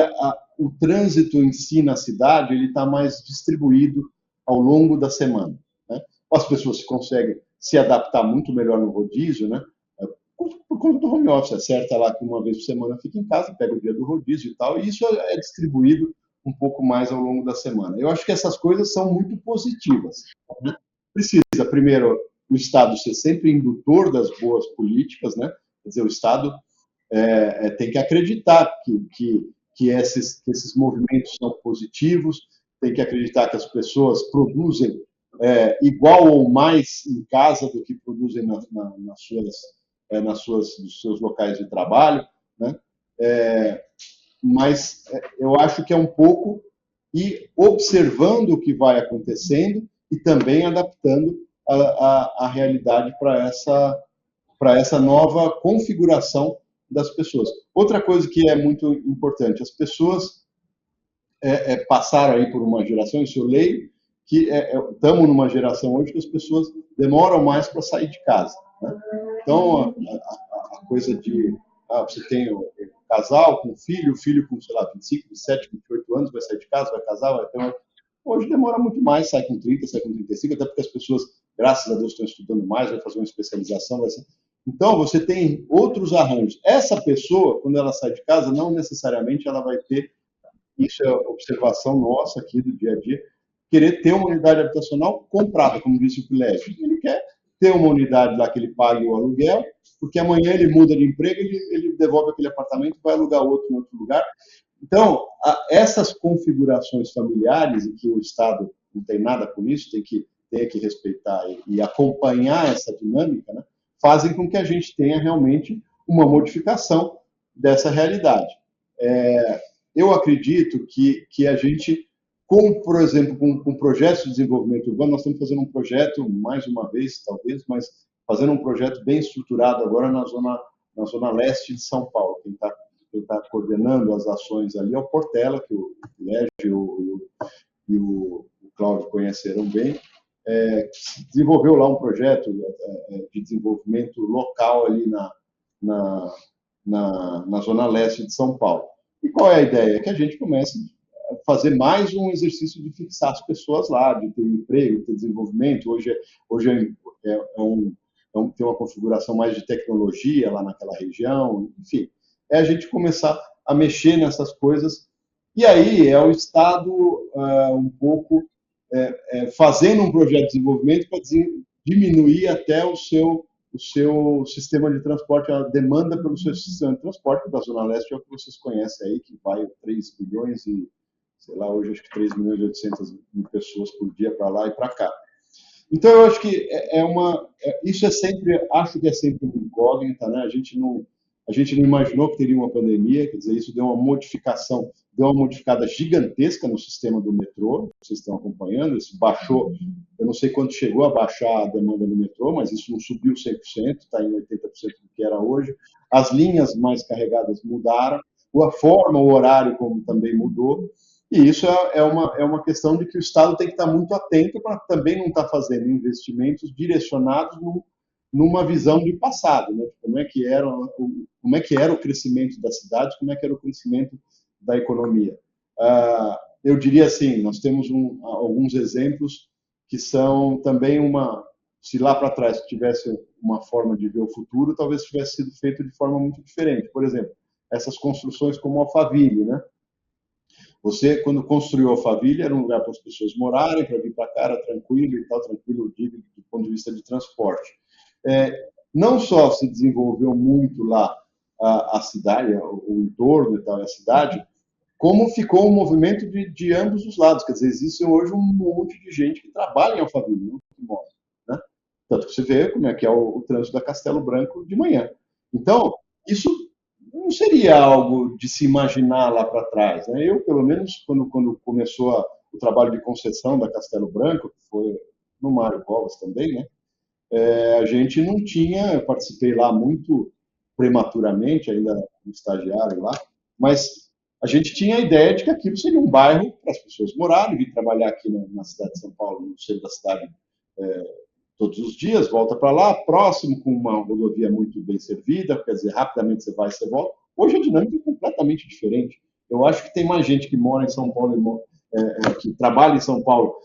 o trânsito em si na cidade ele está mais distribuído ao longo da semana, né? As pessoas conseguem se adaptar muito melhor no rodízio, né? Por conta do home office, acerta lá que uma vez por semana fica em casa, pega o dia do rodízio e tal, e isso é distribuído um pouco mais ao longo da semana. Eu acho que essas coisas são muito positivas, né? Precisa, primeiro, o Estado ser sempre indutor das boas políticas, né? Quer dizer, o Estado tem que acreditar que esses movimentos são positivos, tem que acreditar que as pessoas produzem igual ou mais em casa do que produzem nos seus locais de trabalho, né? Mas eu acho que é um pouco ir observando o que vai acontecendo e também adaptando a realidade para essa nova configuração das pessoas. Outra coisa que é muito importante, as pessoas passaram aí por uma geração, isso eu leio, que estamos numa geração hoje que as pessoas demoram mais para sair de casa, né? Então, a coisa de você tem o casal com o filho com, sei lá, 25, 27, 28 anos, vai sair de casa, vai casar, vai ter Hoje demora muito mais, sai com 30, sai com 35, até porque as pessoas, graças a Deus, estão estudando mais, vai fazer uma especialização, Então, você tem outros arranjos. Essa pessoa, quando ela sai de casa, não necessariamente ela vai ter, isso é observação nossa aqui do dia a dia, querer ter uma unidade habitacional comprada, como disse o Pilégio. Ele quer ter uma unidade lá que ele pague o aluguel, porque amanhã ele muda de emprego, ele devolve aquele apartamento e vai alugar outro em outro lugar. Então, essas configurações familiares, em que o Estado não tem nada com isso, tem que respeitar e acompanhar essa dinâmica, né, fazem com que a gente tenha realmente uma modificação dessa realidade. Eu acredito que a gente, por exemplo, com projetos de desenvolvimento urbano, nós estamos fazendo um projeto, mais uma vez, talvez, mas fazendo um projeto bem estruturado agora na zona leste de São Paulo. Quem está coordenando as ações ali é o Portela, que o Légio e o Cláudio conheceram bem. Desenvolveu lá um projeto de desenvolvimento local ali na zona leste de São Paulo. E qual é a ideia? Que a gente comece a fazer mais um exercício de fixar as pessoas lá, de ter emprego, de ter desenvolvimento. Hoje tem uma configuração mais de tecnologia lá naquela região, enfim. A gente começar a mexer nessas coisas. E aí é o Estado um pouco fazendo um projeto de desenvolvimento para diminuir até o seu sistema de transporte, a demanda pelo seu sistema de transporte da Zona Leste é o que vocês conhecem aí, que vai 3 milhões e, sei lá, hoje acho que 3 milhões e 800 mil pessoas por dia para lá e para cá. Então, eu acho que isso acho que é sempre uma incógnita, né? A gente não imaginou que teria uma pandemia, quer dizer, isso deu uma modificada gigantesca no sistema do metrô, vocês estão acompanhando, isso baixou, eu não sei quanto chegou a baixar a demanda do metrô, mas isso não subiu 100%, está em 80% do que era hoje. As linhas mais carregadas mudaram, a forma, o horário como também mudou, e isso é uma questão de que o Estado tem que estar muito atento para também não estar fazendo investimentos direcionados numa visão de passado, né? Como é que era o crescimento das cidades, como é que era o crescimento da economia. Eu diria assim, nós temos alguns exemplos que são também se lá para trás tivesse uma forma de ver o futuro, talvez tivesse sido feito de forma muito diferente. Por exemplo, essas construções como Alphaville, né? Você, quando construiu Alphaville, era um lugar para as pessoas morarem, para vir para cá, era tranquilo e tal, tranquilo do ponto de vista de transporte. Não só se desenvolveu muito lá a cidade, o entorno e tal, a cidade, como ficou um movimento de ambos os lados. Quer dizer, existe hoje um monte de gente que trabalha em Alphaville, não que mora, né? Tanto que você vê como é que é o trânsito da Castelo Branco de manhã. Então, isso não seria algo de se imaginar lá para trás, né? Eu, pelo menos, quando começou o trabalho de concessão da Castelo Branco, que foi no Mário Covas também, né? A gente não tinha, eu participei lá muito prematuramente, ainda como estagiário lá, mas a gente tinha a ideia de que aquilo seria um bairro para as pessoas morarem, vir trabalhar aqui na cidade de São Paulo, no centro da cidade, todos os dias, volta para lá, próximo, com uma rodovia muito bem servida, quer dizer, rapidamente você vai e você volta. Hoje a dinâmica é completamente diferente. Eu acho que tem mais gente que mora em São Paulo, que trabalha em São Paulo,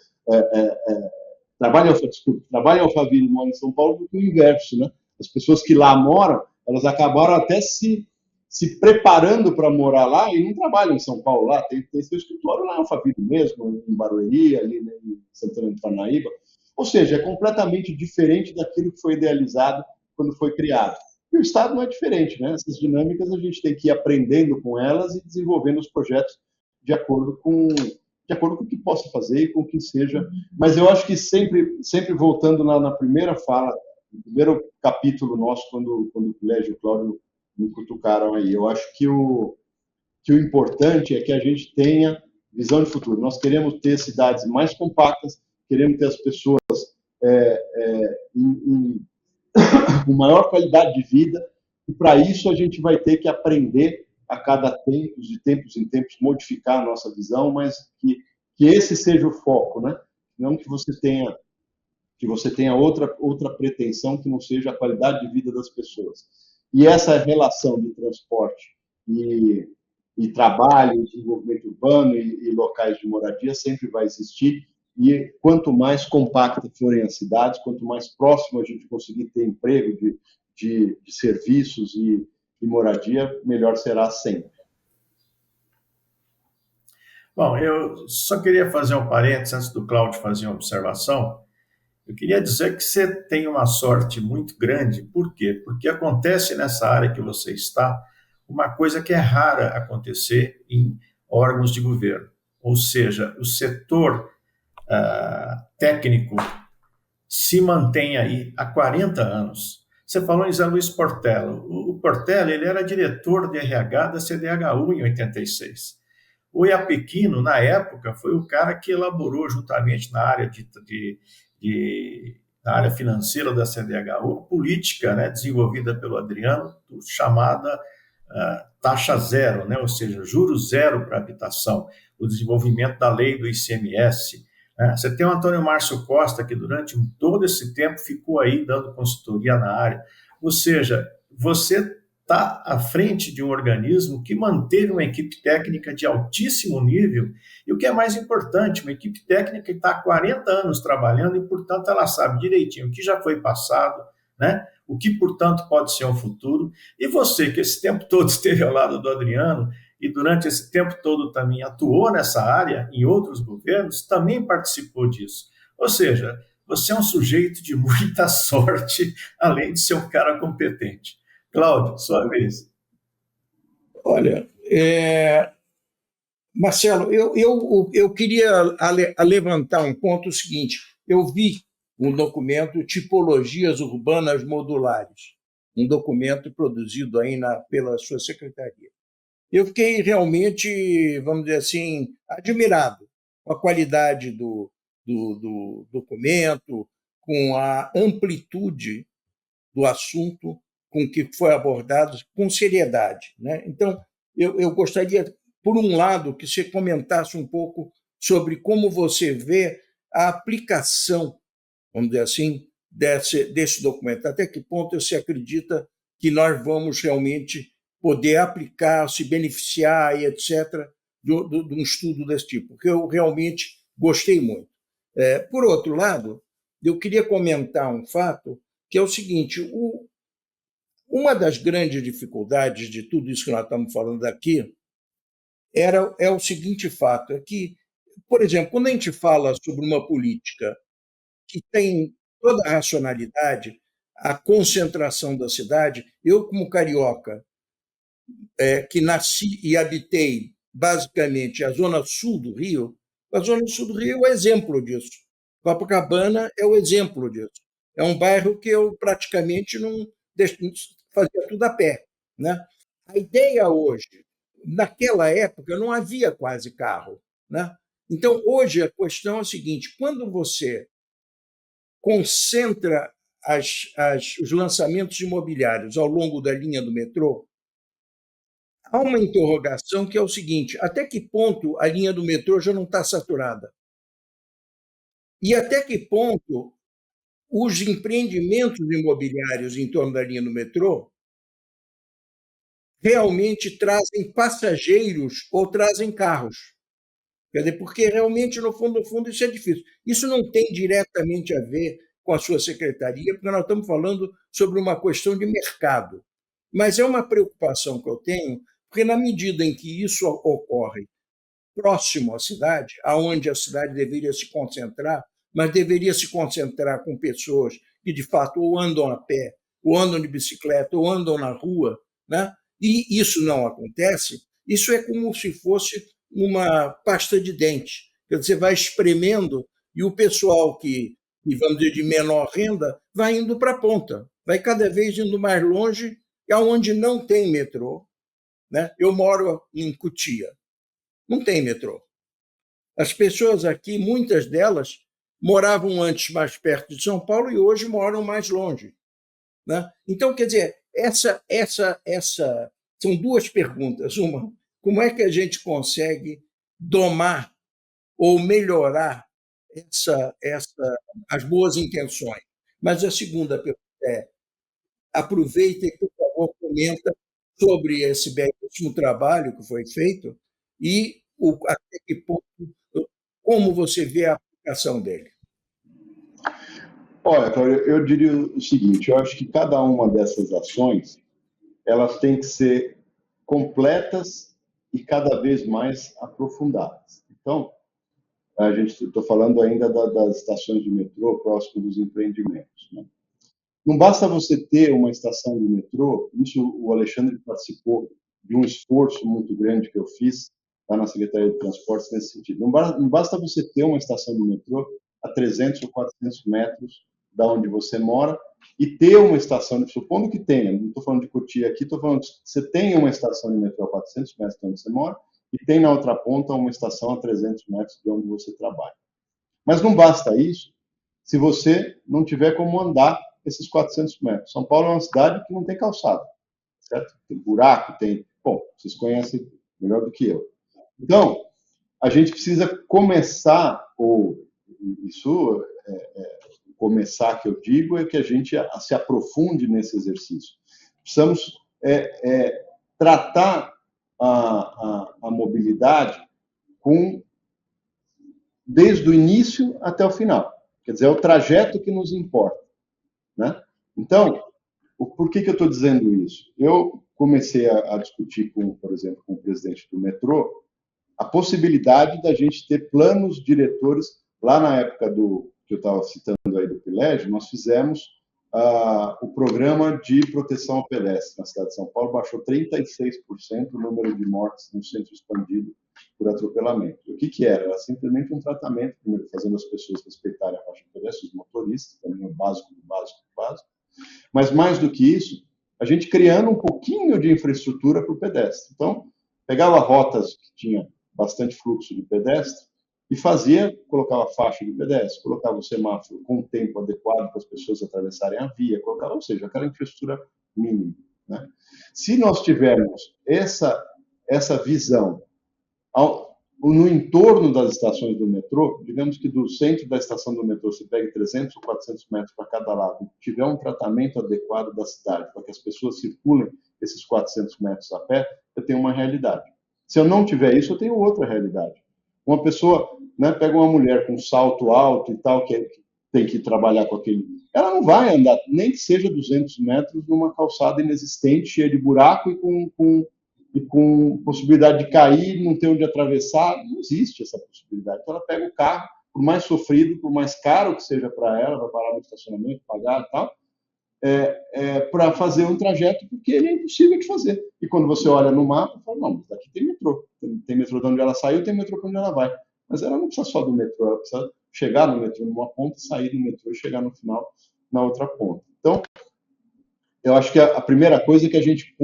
trabalha em Alphaville e mora em São Paulo, do que o inverso, né? As pessoas que lá moram, elas acabaram até se preparando para morar lá e não trabalham em São Paulo lá, tem seu escritório lá em Alphaville mesmo, em Barueri, ali, né, em Santana de Parnaíba. Ou seja, é completamente diferente daquilo que foi idealizado quando foi criado. E o Estado não é diferente, né? Essas dinâmicas a gente tem que ir aprendendo com elas e desenvolvendo os projetos de acordo com o que possa fazer e com o que seja. Mas eu acho que sempre voltando na primeira fala, no primeiro capítulo nosso, quando o Colégio e o Cláudio me cutucaram aí, eu acho que o importante é que a gente tenha visão de futuro. Nós queremos ter cidades mais compactas, queremos ter as pessoas com maior qualidade de vida, e para isso a gente vai ter que aprender a cada tempo, de tempos em tempos, modificar a nossa visão, mas que esse seja o foco, né? Não que você tenha outra pretensão que não seja a qualidade de vida das pessoas. E essa relação de transporte e trabalho, desenvolvimento urbano e locais de moradia sempre vai existir. E quanto mais compactas forem as cidades, quanto mais próximo a gente conseguir ter emprego de serviços e moradia, melhor será sempre. Bom, eu só queria fazer um parênteses antes do Cláudio fazer uma observação. Eu queria dizer que você tem uma sorte muito grande. Por quê? Porque acontece nessa área que você está uma coisa que é rara acontecer em órgãos de governo. Ou seja, o setor técnico se mantém aí há 40 anos. Você falou em Zé Luiz Portela. O Portela, ele era diretor de RH da CDHU em 86. O Iapequino, na época, foi o cara que elaborou juntamente na área na área financeira da CDHU, política, né, desenvolvida pelo Adriano, chamada taxa zero, né, ou seja, juros zero para habitação, o desenvolvimento da lei do ICMS. Você tem o Antônio Márcio Costa, que durante todo esse tempo ficou aí dando consultoria na área. Ou seja, você está à frente de um organismo que manteve uma equipe técnica de altíssimo nível e, o que é mais importante, uma equipe técnica que está há 40 anos trabalhando e, portanto, ela sabe direitinho o que já foi passado, né? O que, portanto, pode ser um futuro. E você, que esse tempo todo esteve ao lado do Adriano e durante esse tempo todo também atuou nessa área, em outros governos, também participou disso. Ou seja, você é um sujeito de muita sorte, além de ser um cara competente. Cláudio, sua vez. Olha, Marcelo, eu queria levantar um ponto seguinte. Eu vi um documento Tipologias Urbanas Modulares, um documento produzido aí pela sua secretaria. Eu fiquei realmente, vamos dizer assim, admirado com a qualidade do documento, com a amplitude do assunto, com que foi abordado, com seriedade, né? Então, eu gostaria, por um lado, que você comentasse um pouco sobre como você vê a aplicação, vamos dizer assim, desse documento. Até que ponto você acredita que nós vamos realmente poder aplicar, se beneficiar e etc., de um estudo desse tipo, porque eu realmente gostei muito. Por outro lado, eu queria comentar um fato, que é o seguinte: Uma das grandes dificuldades de tudo isso que nós estamos falando aqui é o seguinte fato, é que, por exemplo, quando a gente fala sobre uma política que tem toda a racionalidade, a concentração da cidade, eu, como carioca, que nasci e habitei basicamente a zona sul do Rio, a zona sul do Rio é o exemplo disso. Copacabana é o exemplo disso. É um bairro que eu praticamente não fazia tudo a pé, né? A ideia hoje, naquela época, não havia quase carro, né? Então, hoje, a questão é a seguinte: quando você concentra os lançamentos imobiliários ao longo da linha do metrô, há uma interrogação que é o seguinte: até que ponto a linha do metrô já não está saturada? E até que ponto os empreendimentos imobiliários em torno da linha do metrô realmente trazem passageiros ou trazem carros? Quer dizer, porque realmente, no fundo, isso é difícil. Isso não tem diretamente a ver com a sua secretaria, porque nós estamos falando sobre uma questão de mercado. Mas é uma preocupação que eu tenho, porque na medida em que isso ocorre próximo à cidade, aonde a cidade deveria se concentrar, mas deveria se concentrar com pessoas que, de fato, ou andam a pé, ou andam de bicicleta, ou andam na rua, né? E isso não acontece, isso é como se fosse uma pasta de dente. Quer dizer, você vai espremendo e o pessoal que, vamos dizer, de menor renda, vai indo para a ponta, vai cada vez indo mais longe, aonde não tem metrô, né? Eu moro em Cotia, não tem metrô. As pessoas aqui, muitas delas, moravam antes mais perto de São Paulo e hoje moram mais longe, né? Então, quer dizer, são duas perguntas. Uma, como é que a gente consegue domar ou melhorar as boas intenções? Mas a segunda pergunta é: aproveita e, por favor, comenta sobre esse belíssimo trabalho que foi feito e até que ponto, como você vê a aplicação dele. Olha, Cláudio, eu diria o seguinte: eu acho que cada uma dessas ações elas têm que ser completas e cada vez mais aprofundadas. Então, a gente estou falando ainda das estações de metrô próximo dos empreendimentos, né? Não basta você ter uma estação de metrô, isso o Alexandre participou de um esforço muito grande que eu fiz lá na Secretaria de Transportes nesse sentido. Não basta você ter uma estação de metrô a 300 ou 400 metros da onde você mora e ter uma estação, supondo que tenha, não estou falando de Cotia aqui, estou falando que você tem uma estação de metrô a 400 metros de onde você mora e tem na outra ponta uma estação a 300 metros de onde você trabalha. Mas não basta isso se você não tiver como andar esses 400 metros. São Paulo é uma cidade que não tem calçada, certo? Tem buraco, tem... Bom, vocês conhecem melhor do que eu. Então, a gente precisa começar, ou isso começar que eu digo é que a gente se aprofunde nesse exercício. Precisamos tratar a mobilidade desde o início até o final. Quer dizer, é o trajeto que nos importa, né? Então, por que eu estou dizendo isso? Eu comecei a discutir, por exemplo, com o presidente do metrô, a possibilidade da gente ter planos diretores. Lá na época que eu estava citando aí do Pilégio, nós fizemos o programa de proteção ao pedestre na cidade de São Paulo, baixou 36% o número de mortes no centro expandido por atropelamento. O que era? Era simplesmente um tratamento, primeiro, fazendo as pessoas respeitarem a faixa de pedestre, os motoristas, também o básico do básico do básico. Mas, mais do que isso, a gente criando um pouquinho de infraestrutura para o pedestre. Então, pegava rotas que tinha bastante fluxo de pedestre e colocava faixa de pedestre, colocava o semáforo com o tempo adequado para as pessoas atravessarem a via, ou seja, aquela infraestrutura mínima, né? Se nós tivermos essa visão no entorno das estações do metrô, digamos que do centro da estação do metrô você pegue 300 ou 400 metros para cada lado, e tiver um tratamento adequado da cidade para que as pessoas circulem esses 400 metros a pé, eu tenho uma realidade. Se eu não tiver isso, eu tenho outra realidade. Uma pessoa, né, pega uma mulher com salto alto e tal, que tem que trabalhar com aquele ela não vai andar, nem que seja 200 metros, numa calçada inexistente, cheia de buraco e com possibilidade de cair, não ter onde atravessar. Não existe essa possibilidade. Então, ela pega o carro, por mais sofrido, por mais caro que seja para ela, vai parar no estacionamento, pagar e tal, para fazer um trajeto, porque ele é impossível de fazer. E quando você olha no mapa, fala, não, mas aqui tem metrô. Tem metrô de onde ela saiu, tem metrô para onde ela vai. Mas ela não precisa só do metrô, ela precisa chegar no metrô numa ponta, sair do metrô e chegar no final na outra ponta. Então, eu acho que a primeira coisa é que a gente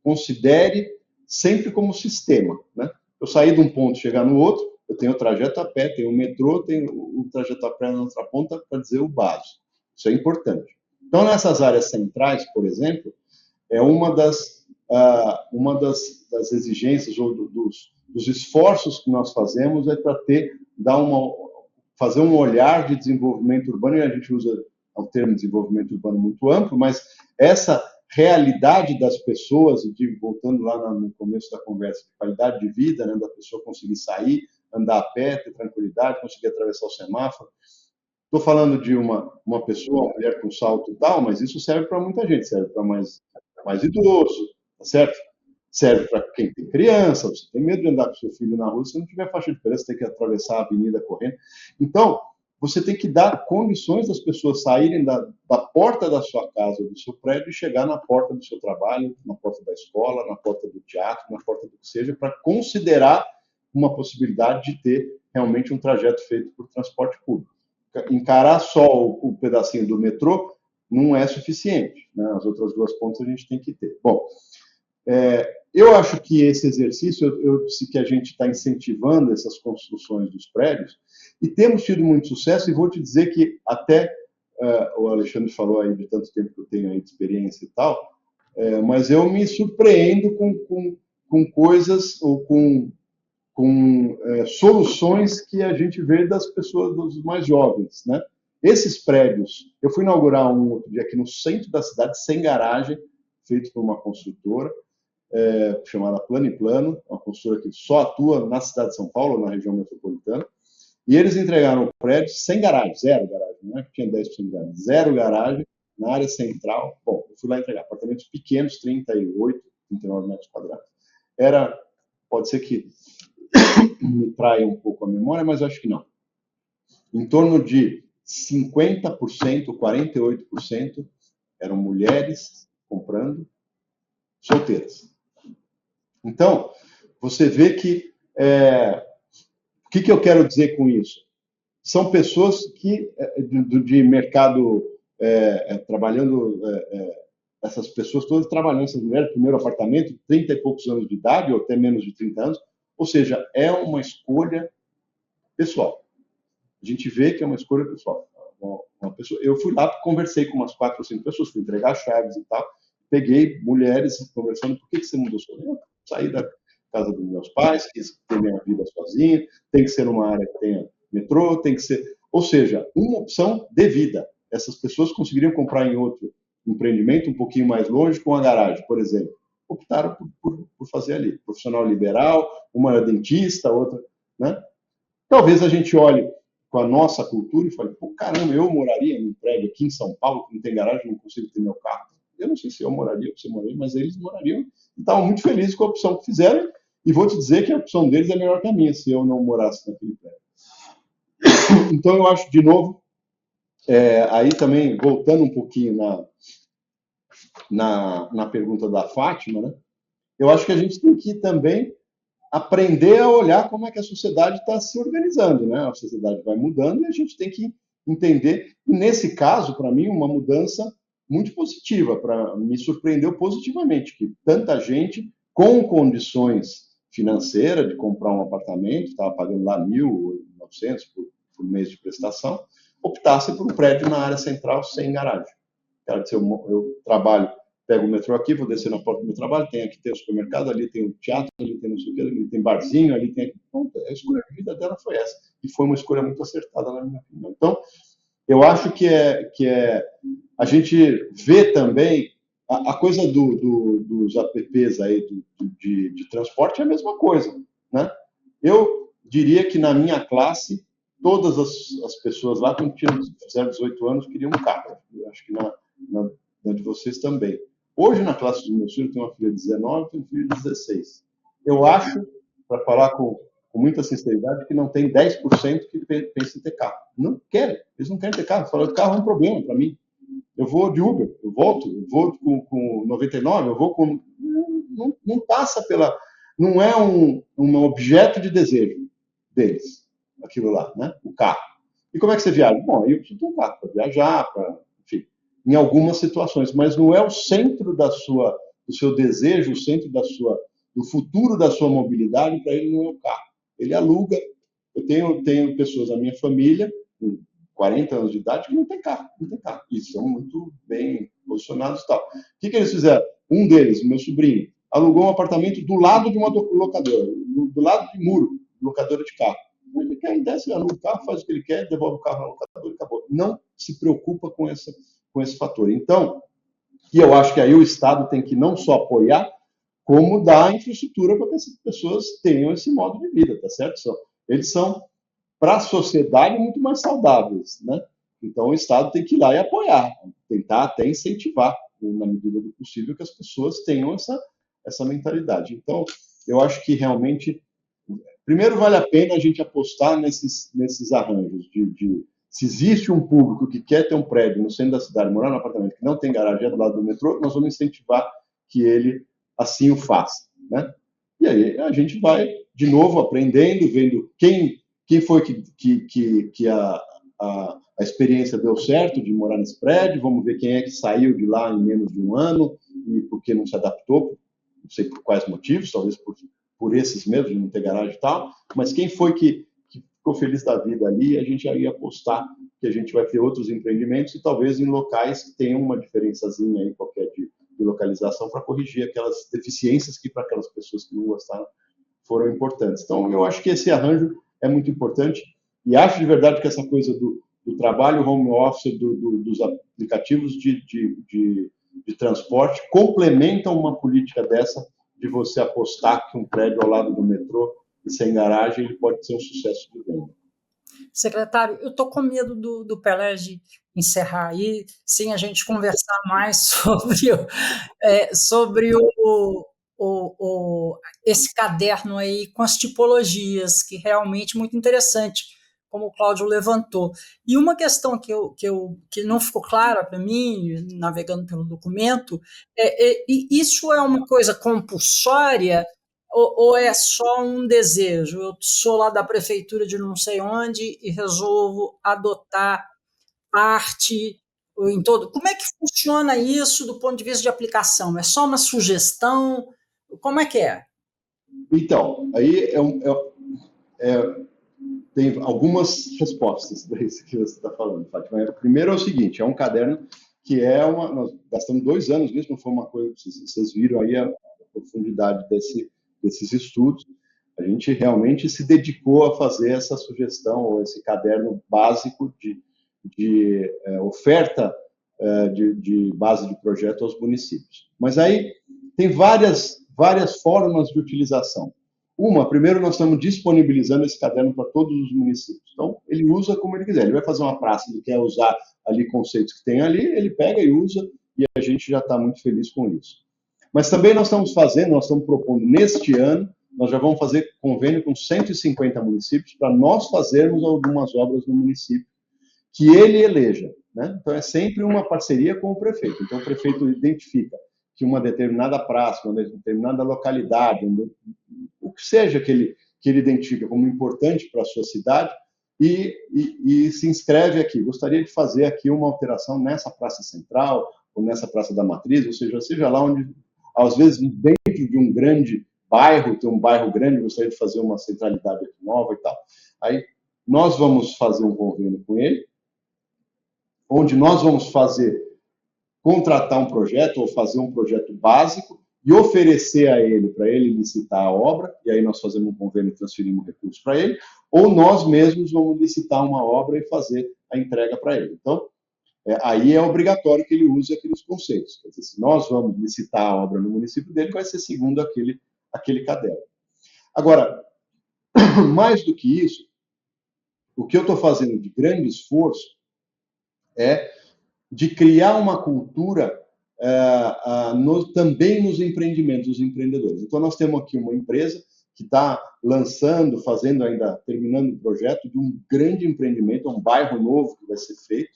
considere sempre como sistema, né? Eu sair de um ponto e chegar no outro, eu tenho o trajeto a pé, tenho o metrô, tenho o trajeto a pé na outra ponta, para dizer o básico. Isso é importante. Então, nessas áreas centrais, por exemplo, é uma das exigências ou dos esforços que nós fazemos é para fazer um olhar de desenvolvimento urbano, e a gente usa o termo desenvolvimento urbano muito amplo, mas essa realidade das pessoas, voltando lá no começo da conversa, qualidade de vida, né, da pessoa conseguir sair, andar a pé, ter tranquilidade, conseguir atravessar o semáforo. Estou falando de uma pessoa, uma mulher com salto e tal, mas isso serve para muita gente, serve para mais idoso, tá certo? Serve para quem tem criança, você tem medo de andar com seu filho na rua, se não tiver faixa de pedestre, você tem que atravessar a avenida correndo. Então, você tem que dar condições das pessoas saírem da porta da sua casa, do seu prédio, e chegar na porta do seu trabalho, na porta da escola, na porta do teatro, na porta do que seja, para considerar uma possibilidade de ter realmente um trajeto feito por transporte público. Encarar só o pedacinho do metrô não é suficiente, né? As outras duas pontas a gente tem que ter. Bom, eu acho que esse exercício, eu disse que a gente está incentivando essas construções dos prédios, e temos tido muito sucesso, e vou te dizer que até, o Alexandre falou aí de tanto tempo que eu tenho aí de experiência e tal, mas eu me surpreendo com coisas, ou com soluções que a gente vê das pessoas, dos mais jovens, né? Esses prédios, eu fui inaugurar um outro dia aqui no centro da cidade, sem garagem, feito por uma construtora, chamada Plano e Plano, uma construtora que só atua na cidade de São Paulo, na região metropolitana, e eles entregaram o prédio sem garagem, zero garagem, não é que tinha 10% de garagem, zero garagem, na área central. Bom, eu fui lá entregar apartamentos pequenos, 38, 39 metros quadrados. Pode ser que me traia um pouco a memória, mas acho que não. Em torno de 50%, 48% eram mulheres comprando, solteiras. Então, você vê que o que eu quero dizer com isso? São pessoas que, de mercado, trabalhando, essas pessoas todas trabalhando, essas mulheres, primeiro apartamento, 30 e poucos anos de idade, ou até menos de 30 anos, ou seja, é uma escolha pessoal. A gente vê que é uma escolha pessoal. Eu fui lá, conversei com umas 4 ou 5 pessoas, fui entregar chaves e tal, peguei mulheres conversando, por que você mudou sua vida? Saí da casa dos meus pais, quis ter minha vida sozinho, tem que ser numa área que tenha metrô, tem que ser... Ou seja, uma opção de vida. Essas pessoas conseguiriam comprar em outro empreendimento um pouquinho mais longe, com a garagem, por exemplo. Optaram por fazer ali. Profissional liberal, uma era dentista, outra... né? Talvez a gente olhe com a nossa cultura e fale, pô, caramba, eu moraria num prédio aqui em São Paulo, que não tem garagem, não consigo ter meu carro. Eu não sei se eu moraria ou você moraria, mas eles morariam e estavam muito felizes com a opção que fizeram, e vou te dizer que a opção deles é melhor que a minha, se eu não morasse naquele prédio. Então, eu acho, de novo, aí também, voltando um pouquinho na pergunta da Fátima, né, eu acho que a gente tem que também aprender a olhar como é que a sociedade está se organizando, né? A sociedade vai mudando e a gente tem que entender. E nesse caso, para mim, uma mudança muito positiva, me surpreendeu positivamente, que tanta gente com condições financeiras de comprar um apartamento, estava pagando lá 1.900 por mês de prestação, optasse por um prédio na área central sem garagem. Quero dizer, eu trabalho, pego o metrô aqui, vou descer na porta do meu trabalho, aqui tem o supermercado, ali tem o teatro, ali tem não sei o que, ali tem barzinho, ali tem... Então, a escolha de vida dela foi essa. E foi uma escolha muito acertada, na minha opinião. Então, eu acho que a gente vê também a coisa dos apps aí, de transporte é a mesma coisa, né? Eu diria que na minha classe, todas as pessoas lá, quando fizeram 18 anos, queriam um carro. Eu acho que na de vocês também. Hoje, na classe dos meus filhos, tem uma filha de 19, tem um filho de 16. Eu acho, para falar com muita sinceridade, que não tem 10% que pensa em ter carro. Não querem, eles não querem ter carro. Falam, carro é um problema para mim. Eu vou de Uber, eu vou com 99, eu vou com... Não passa pela... Não é um objeto de desejo deles, aquilo lá, né? O carro. E como é que você viaja? Bom, eu preciso ter um carro para viajar, enfim, em algumas situações, mas não é o centro do seu desejo, o centro do futuro da sua mobilidade, para ele não é o carro. Ele aluga. Eu tenho pessoas na minha família, com 40 anos de idade, que não tem carro. E são muito bem posicionados e tal. O que eles fizeram? Um deles, o meu sobrinho, alugou um apartamento do lado de uma locadora, do lado de muro, locadora de carro. Ele quer, desce, aluga o carro, faz o que ele quer, devolve o carro na locadora e acabou. Não se preocupa com esse fator. Então, e eu acho que aí o Estado tem que não só apoiar, como dar infraestrutura para que essas pessoas tenham esse modo de vida, tá certo? Eles são, para a sociedade, muito mais saudáveis, né? Então, o Estado tem que ir lá e apoiar, tentar até incentivar, na medida do possível, que as pessoas tenham essa mentalidade. Então, eu acho que realmente, primeiro vale a pena a gente apostar nesses arranjos se existe um público que quer ter um prédio no centro da cidade, morar num apartamento que não tem garagem do lado do metrô, nós vamos incentivar que ele assim o faça, né? E aí a gente vai, de novo, aprendendo, vendo quem foi que a experiência deu certo de morar nesse prédio, vamos ver quem é que saiu de lá em menos de um ano e por que não se adaptou, não sei por quais motivos, talvez por esses mesmos, de não ter garagem e tal, mas quem foi que ficou feliz da vida ali, a gente aí apostar que a gente vai ter outros empreendimentos e talvez em locais que tenham uma diferençazinha aí qualquer de localização para corrigir aquelas deficiências que para aquelas pessoas que não gostaram foram importantes. Então, eu acho que esse arranjo é muito importante e acho de verdade que essa coisa do trabalho home office, dos aplicativos de transporte complementam uma política dessa de você apostar que um prédio ao lado do metrô e sem garagem ele pode ser um sucesso de venda. Secretário, eu estou com medo do Pelé encerrar aí, sem a gente conversar mais sobre esse caderno aí com as tipologias, que realmente é muito interessante, como o Cláudio levantou. E uma questão que não ficou clara para mim, navegando pelo documento, isso é uma coisa compulsória ou é só um desejo? Eu sou lá da prefeitura de não sei onde e resolvo adotar parte em todo. Como é que funciona isso do ponto de vista de aplicação? É só uma sugestão? Como é que é? Então, aí tem algumas respostas para isso que você está falando, Fátima. Primeiro é o seguinte, é um caderno que nós gastamos 2 anos nisso, não foi uma coisa que vocês viram aí a profundidade desses estudos. A gente realmente se dedicou a fazer essa sugestão, ou esse caderno básico de oferta de base de projeto aos municípios. Mas aí tem várias formas de utilização. Primeiro, nós estamos disponibilizando esse caderno para todos os municípios. Então, ele usa como ele quiser. Ele vai fazer uma praça, ele quer usar ali conceitos que tem ali, ele pega e usa, e a gente já está muito feliz com isso. Mas também nós estamos propondo neste ano, nós já vamos fazer convênio com 150 municípios para nós fazermos algumas obras no município que ele eleja, né? Então, é sempre uma parceria com o prefeito. Então, o prefeito identifica que uma determinada praça, uma determinada localidade, o que seja que ele identifica como importante para a sua cidade, e se inscreve aqui. Gostaria de fazer aqui uma alteração nessa praça central, ou nessa praça da matriz, ou seja lá onde, às vezes, dentro de um grande bairro, tem um bairro grande, gostaria de fazer uma centralidade aqui nova e tal. Aí, nós vamos fazer um convênio com ele, onde nós vamos contratar um projeto ou fazer um projeto básico e oferecer a ele, para ele licitar a obra, e aí nós fazemos um convênio e transferimos recursos para ele, ou nós mesmos vamos licitar uma obra e fazer a entrega para ele. Então, aí é obrigatório que ele use aqueles conceitos. Quer dizer, se nós vamos licitar a obra no município dele, vai ser segundo aquele caderno. Agora, mais do que isso, o que eu estou fazendo de grande esforço é de criar uma cultura também nos empreendimentos, nos empreendedores. Então, nós temos aqui uma empresa que está lançando, terminando o projeto de um grande empreendimento, um bairro novo que vai ser feito,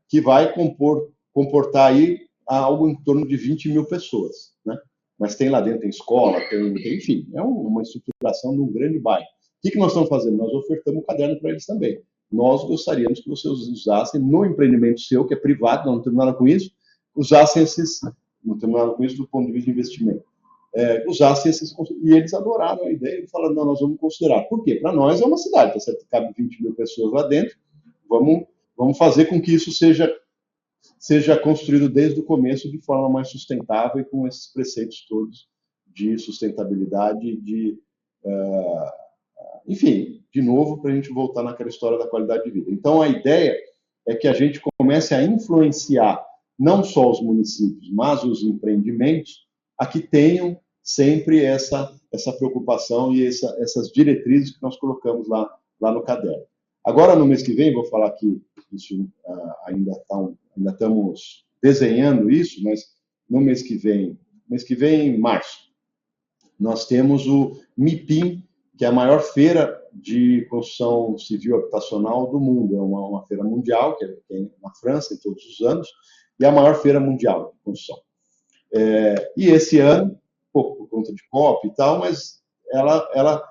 que vai comportar aí algo em torno de 20 mil pessoas, né? Mas tem lá dentro, tem escola, enfim, é uma estruturação de um grande bairro. O que nós estamos fazendo? Nós ofertamos um caderno para eles também. Nós gostaríamos que vocês usassem no empreendimento seu, que é privado, não tem nada com isso, não tem nada com isso do ponto de vista de investimento, usassem esses, e eles adoraram a ideia e falaram, não, nós vamos considerar. Por quê? Para nós é uma cidade, tá certo? Cabe 20 mil pessoas lá dentro, vamos fazer com que isso seja construído desde o começo de forma mais sustentável e com esses preceitos todos de sustentabilidade, enfim, de novo, para a gente voltar naquela história da qualidade de vida. Então, a ideia é que a gente comece a influenciar não só os municípios, mas os empreendimentos, a que tenham sempre essa preocupação e essas diretrizes que nós colocamos lá no caderno. Agora, no mês que vem, vou falar que isso ainda estamos desenhando isso, mas no mês que vem, em março, nós temos o MIPIM, que é a maior feira de construção civil habitacional do mundo. É uma feira mundial, que tem na França, em todos os anos, e é a maior feira mundial de construção. E esse ano, pouco por conta de COP e tal, mas ela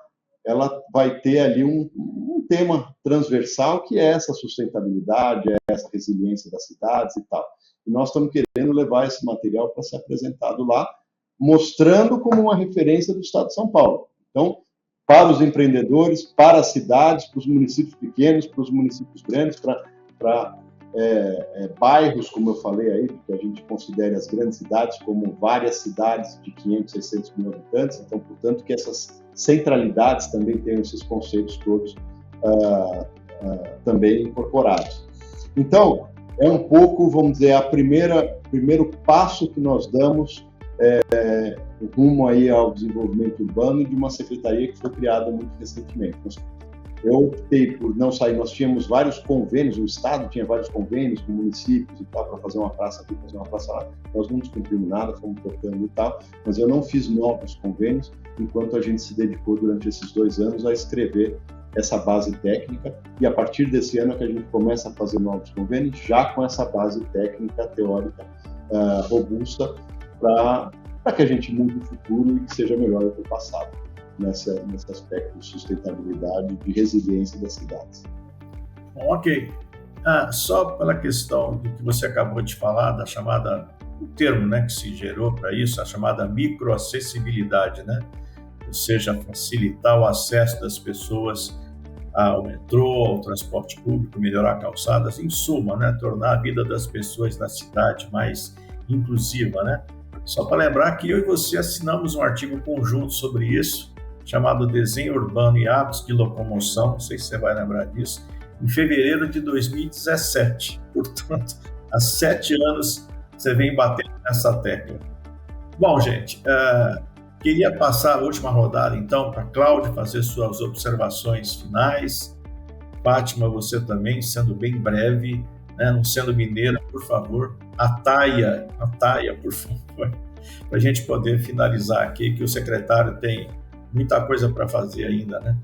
vai ter ali um tema transversal, que é essa sustentabilidade, essa resiliência das cidades e tal. E nós estamos querendo levar esse material para ser apresentado lá, mostrando como uma referência do Estado de São Paulo. Então, para os empreendedores, para as cidades, para os municípios pequenos, para os municípios grandes, para bairros, como eu falei aí, que a gente considere as grandes cidades como várias cidades de 500, 600 mil habitantes. Então, portanto, que essas centralidades também tenham esses conceitos todos também incorporados. Então, é um pouco, vamos dizer, primeiro passo que nós damos rumo aí ao desenvolvimento urbano de uma secretaria que foi criada muito recentemente. Eu optei por não sair, nós tínhamos vários convênios, o Estado tinha vários convênios com municípios e tal, para fazer uma praça aqui, fazer uma praça lá, nós não descumprimos nada, fomos tocando e tal, mas eu não fiz novos convênios, enquanto a gente se dedicou durante esses 2 anos a escrever essa base técnica, e a partir desse ano é que a gente começa a fazer novos convênios, já com essa base técnica, teórica, robusta, para que a gente mude o futuro e que seja melhor do que o passado, nesse aspecto de sustentabilidade, de resiliência das cidades. Ok. Só pela questão do que você acabou de falar, da chamada, o termo, né, que se gerou para isso, a chamada microacessibilidade, né? Ou seja, facilitar o acesso das pessoas ao metrô, ao transporte público, melhorar calçadas, em suma, né, tornar a vida das pessoas na cidade mais inclusiva, né? Só para lembrar que eu e você assinamos um artigo conjunto sobre isso, chamado Desenho Urbano e Hábitos de Locomoção, não sei se você vai lembrar disso, em fevereiro de 2017. Portanto, há 7 anos você vem batendo nessa tecla. Bom, gente, queria passar a última rodada, então, para a Cláudia fazer suas observações finais. Fátima, você também, sendo bem breve, né, não sendo mineira, por favor, a Taia, por favor, para a gente poder finalizar aqui, que o secretário tem muita coisa para fazer ainda, né?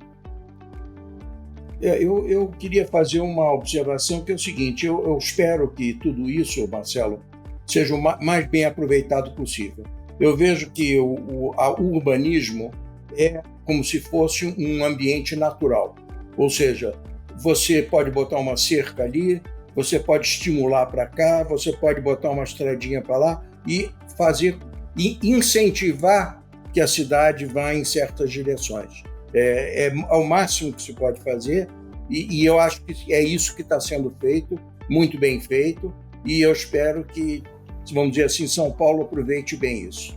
Eu queria fazer uma observação que é o seguinte, eu espero que tudo isso, Marcelo, seja o mais bem aproveitado possível. Eu vejo que o urbanismo é como se fosse um ambiente natural, ou seja, você pode botar uma cerca ali, você pode estimular para cá, você pode botar uma estradinha para lá e incentivar que a cidade vá em certas direções. É o máximo que se pode fazer e eu acho que é isso que está sendo feito, muito bem feito, e eu espero que, vamos dizer assim, São Paulo aproveite bem isso.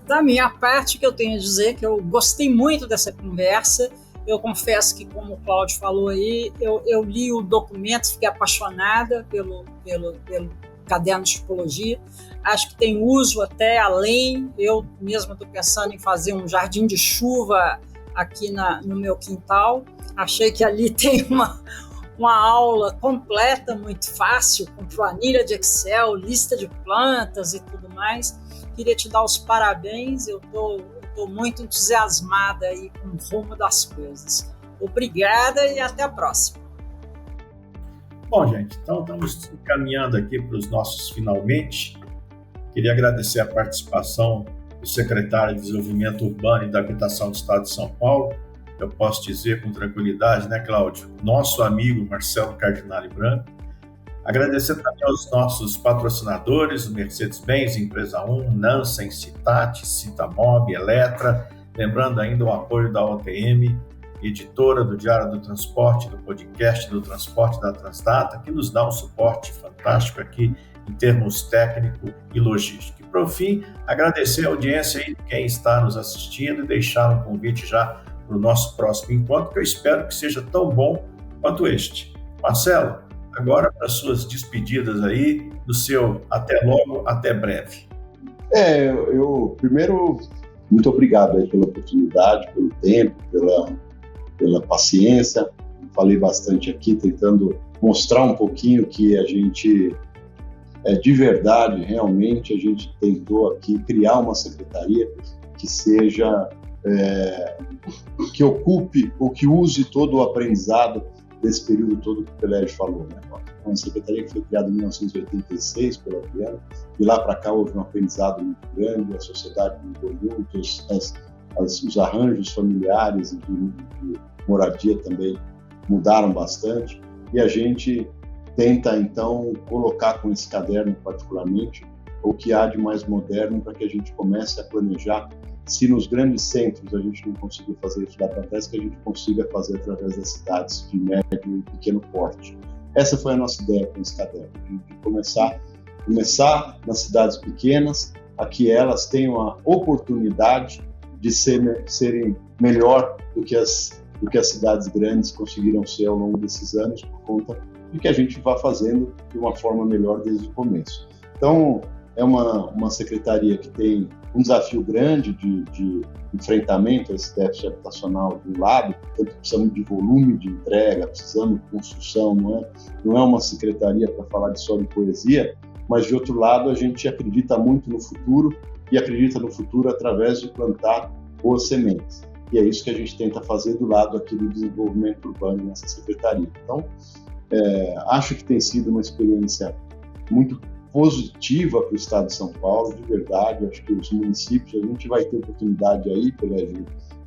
Da minha parte, que eu tenho a dizer que eu gostei muito dessa conversa. Eu confesso que, como o Cláudio falou aí, eu li o documento, fiquei apaixonada pelo caderno de tipologia. Acho que tem uso até além. Eu mesma estou pensando em fazer um jardim de chuva aqui no meu quintal. Achei que ali tem uma aula completa, muito fácil, com planilha de Excel, lista de plantas e tudo mais. Queria te dar os parabéns, eu estou muito entusiasmada aí com o rumo das coisas. Obrigada e até a próxima. Bom, gente, então estamos caminhando aqui para os nossos finalmente. Queria agradecer a participação do secretário de Desenvolvimento Urbano e da Habitação do Estado de São Paulo. Eu posso dizer com tranquilidade, né, Cláudio? Nosso amigo Marcelo Cardinale Branco. Agradecer também aos nossos patrocinadores, o Mercedes-Benz, Empresa 1, Nansen, Citat, Citamob, Eletra. Lembrando ainda o apoio da OTM, editora do Diário do Transporte, do podcast do Transporte da Transdata, que nos dá um suporte fantástico aqui em termos técnico e logístico. E, por fim, agradecer a audiência aí de quem está nos assistindo e deixar um convite já para o nosso próximo encontro, que eu espero que seja tão bom quanto este. Marcelo, agora para suas despedidas aí, do seu até logo, até breve. Eu primeiro, muito obrigado aí pela oportunidade, pelo tempo, pela paciência. Falei bastante aqui, tentando mostrar um pouquinho que a gente, de verdade, realmente, a gente tentou aqui criar uma secretaria que seja, que ocupe ou que use todo o aprendizado desse período todo que o Pelégio falou, né? Uma secretaria que foi criada em 1986 pelo Adriano, e lá para cá houve um aprendizado muito grande, a sociedade mudou muito, os arranjos familiares e de moradia também mudaram bastante, e a gente tenta, então, colocar com esse caderno, particularmente, o que há de mais moderno para que a gente comece a planejar. Se nos grandes centros a gente não conseguiu fazer isso lá para trás, que a gente consiga fazer através das cidades de médio e pequeno porte. Essa foi a nossa ideia com esse caderno, de começar nas cidades pequenas, a que elas tenham a oportunidade de serem melhor do que as cidades grandes conseguiram ser ao longo desses anos, por conta de que a gente vai fazendo de uma forma melhor desde o começo. Então, é uma secretaria que tem um desafio grande de enfrentamento a esse déficit habitacional de um lado, portanto precisamos de volume de entrega, precisamos de construção, não é uma secretaria para falar só de poesia, mas de outro lado a gente acredita muito no futuro, e acredita no futuro através de plantar boas sementes. E é isso que a gente tenta fazer do lado aqui do desenvolvimento urbano nessa secretaria. Então, acho que tem sido uma experiência muito positiva para o Estado de São Paulo, de verdade. Acho que os municípios, a gente vai ter oportunidade aí,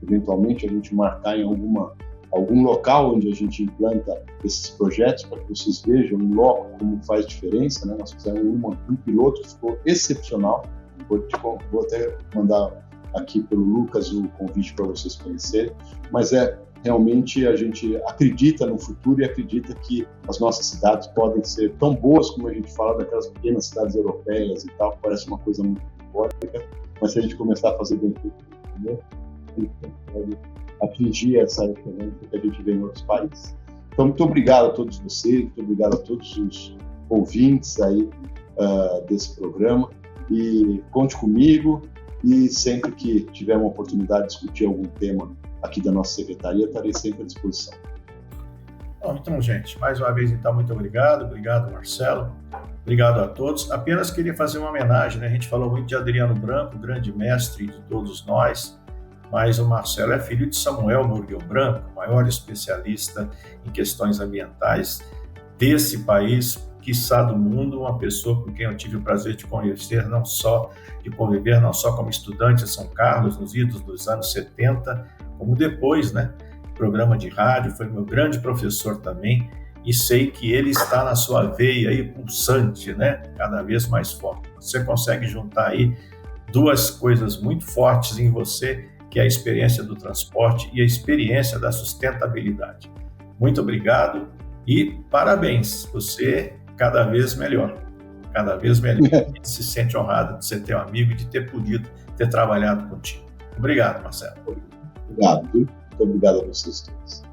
eventualmente, a gente marcar em algum local onde a gente implanta esses projetos, para que vocês vejam em loco como faz diferença, né? Nós fizemos um piloto que ficou excepcional. Vou até mandar aqui pelo Lucas o convite para vocês conhecerem, mas realmente a gente acredita no futuro e acredita que as nossas cidades podem ser tão boas como a gente fala daquelas pequenas cidades europeias e tal, parece uma coisa muito simbólica, mas se a gente começar a fazer bem feito, entendeu? A gente pode atingir essa excelência que a gente vê em outros países. Então, muito obrigado a todos vocês, muito obrigado a todos os ouvintes aí desse programa, e conte comigo, e sempre que tiver uma oportunidade de discutir algum tema aqui da nossa secretaria, estarei sempre à disposição. Bom, então, gente, mais uma vez, então, muito obrigado, Marcelo, obrigado a todos. Apenas queria fazer uma homenagem, né? A gente falou muito de Adriano Branco, grande mestre de todos nós, mas o Marcelo é filho de Samuel Murguel Branco, maior especialista em questões ambientais desse país, quiçá do mundo, uma pessoa com quem eu tive o prazer de conviver, não só como estudante em São Carlos, nos idos dos anos 70, como depois, né? Programa de rádio, foi meu grande professor também, e sei que ele está na sua veia aí pulsante, né? Cada vez mais forte. Você consegue juntar aí duas coisas muito fortes em você, que é a experiência do transporte e a experiência da sustentabilidade. Muito obrigado e parabéns, você cada vez melhor. Cada vez melhor. A gente se sente honrado de ser teu amigo e de ter podido ter trabalhado contigo. Obrigado, Marcelo. Obrigado, viu? Muito obrigado a vocês todos.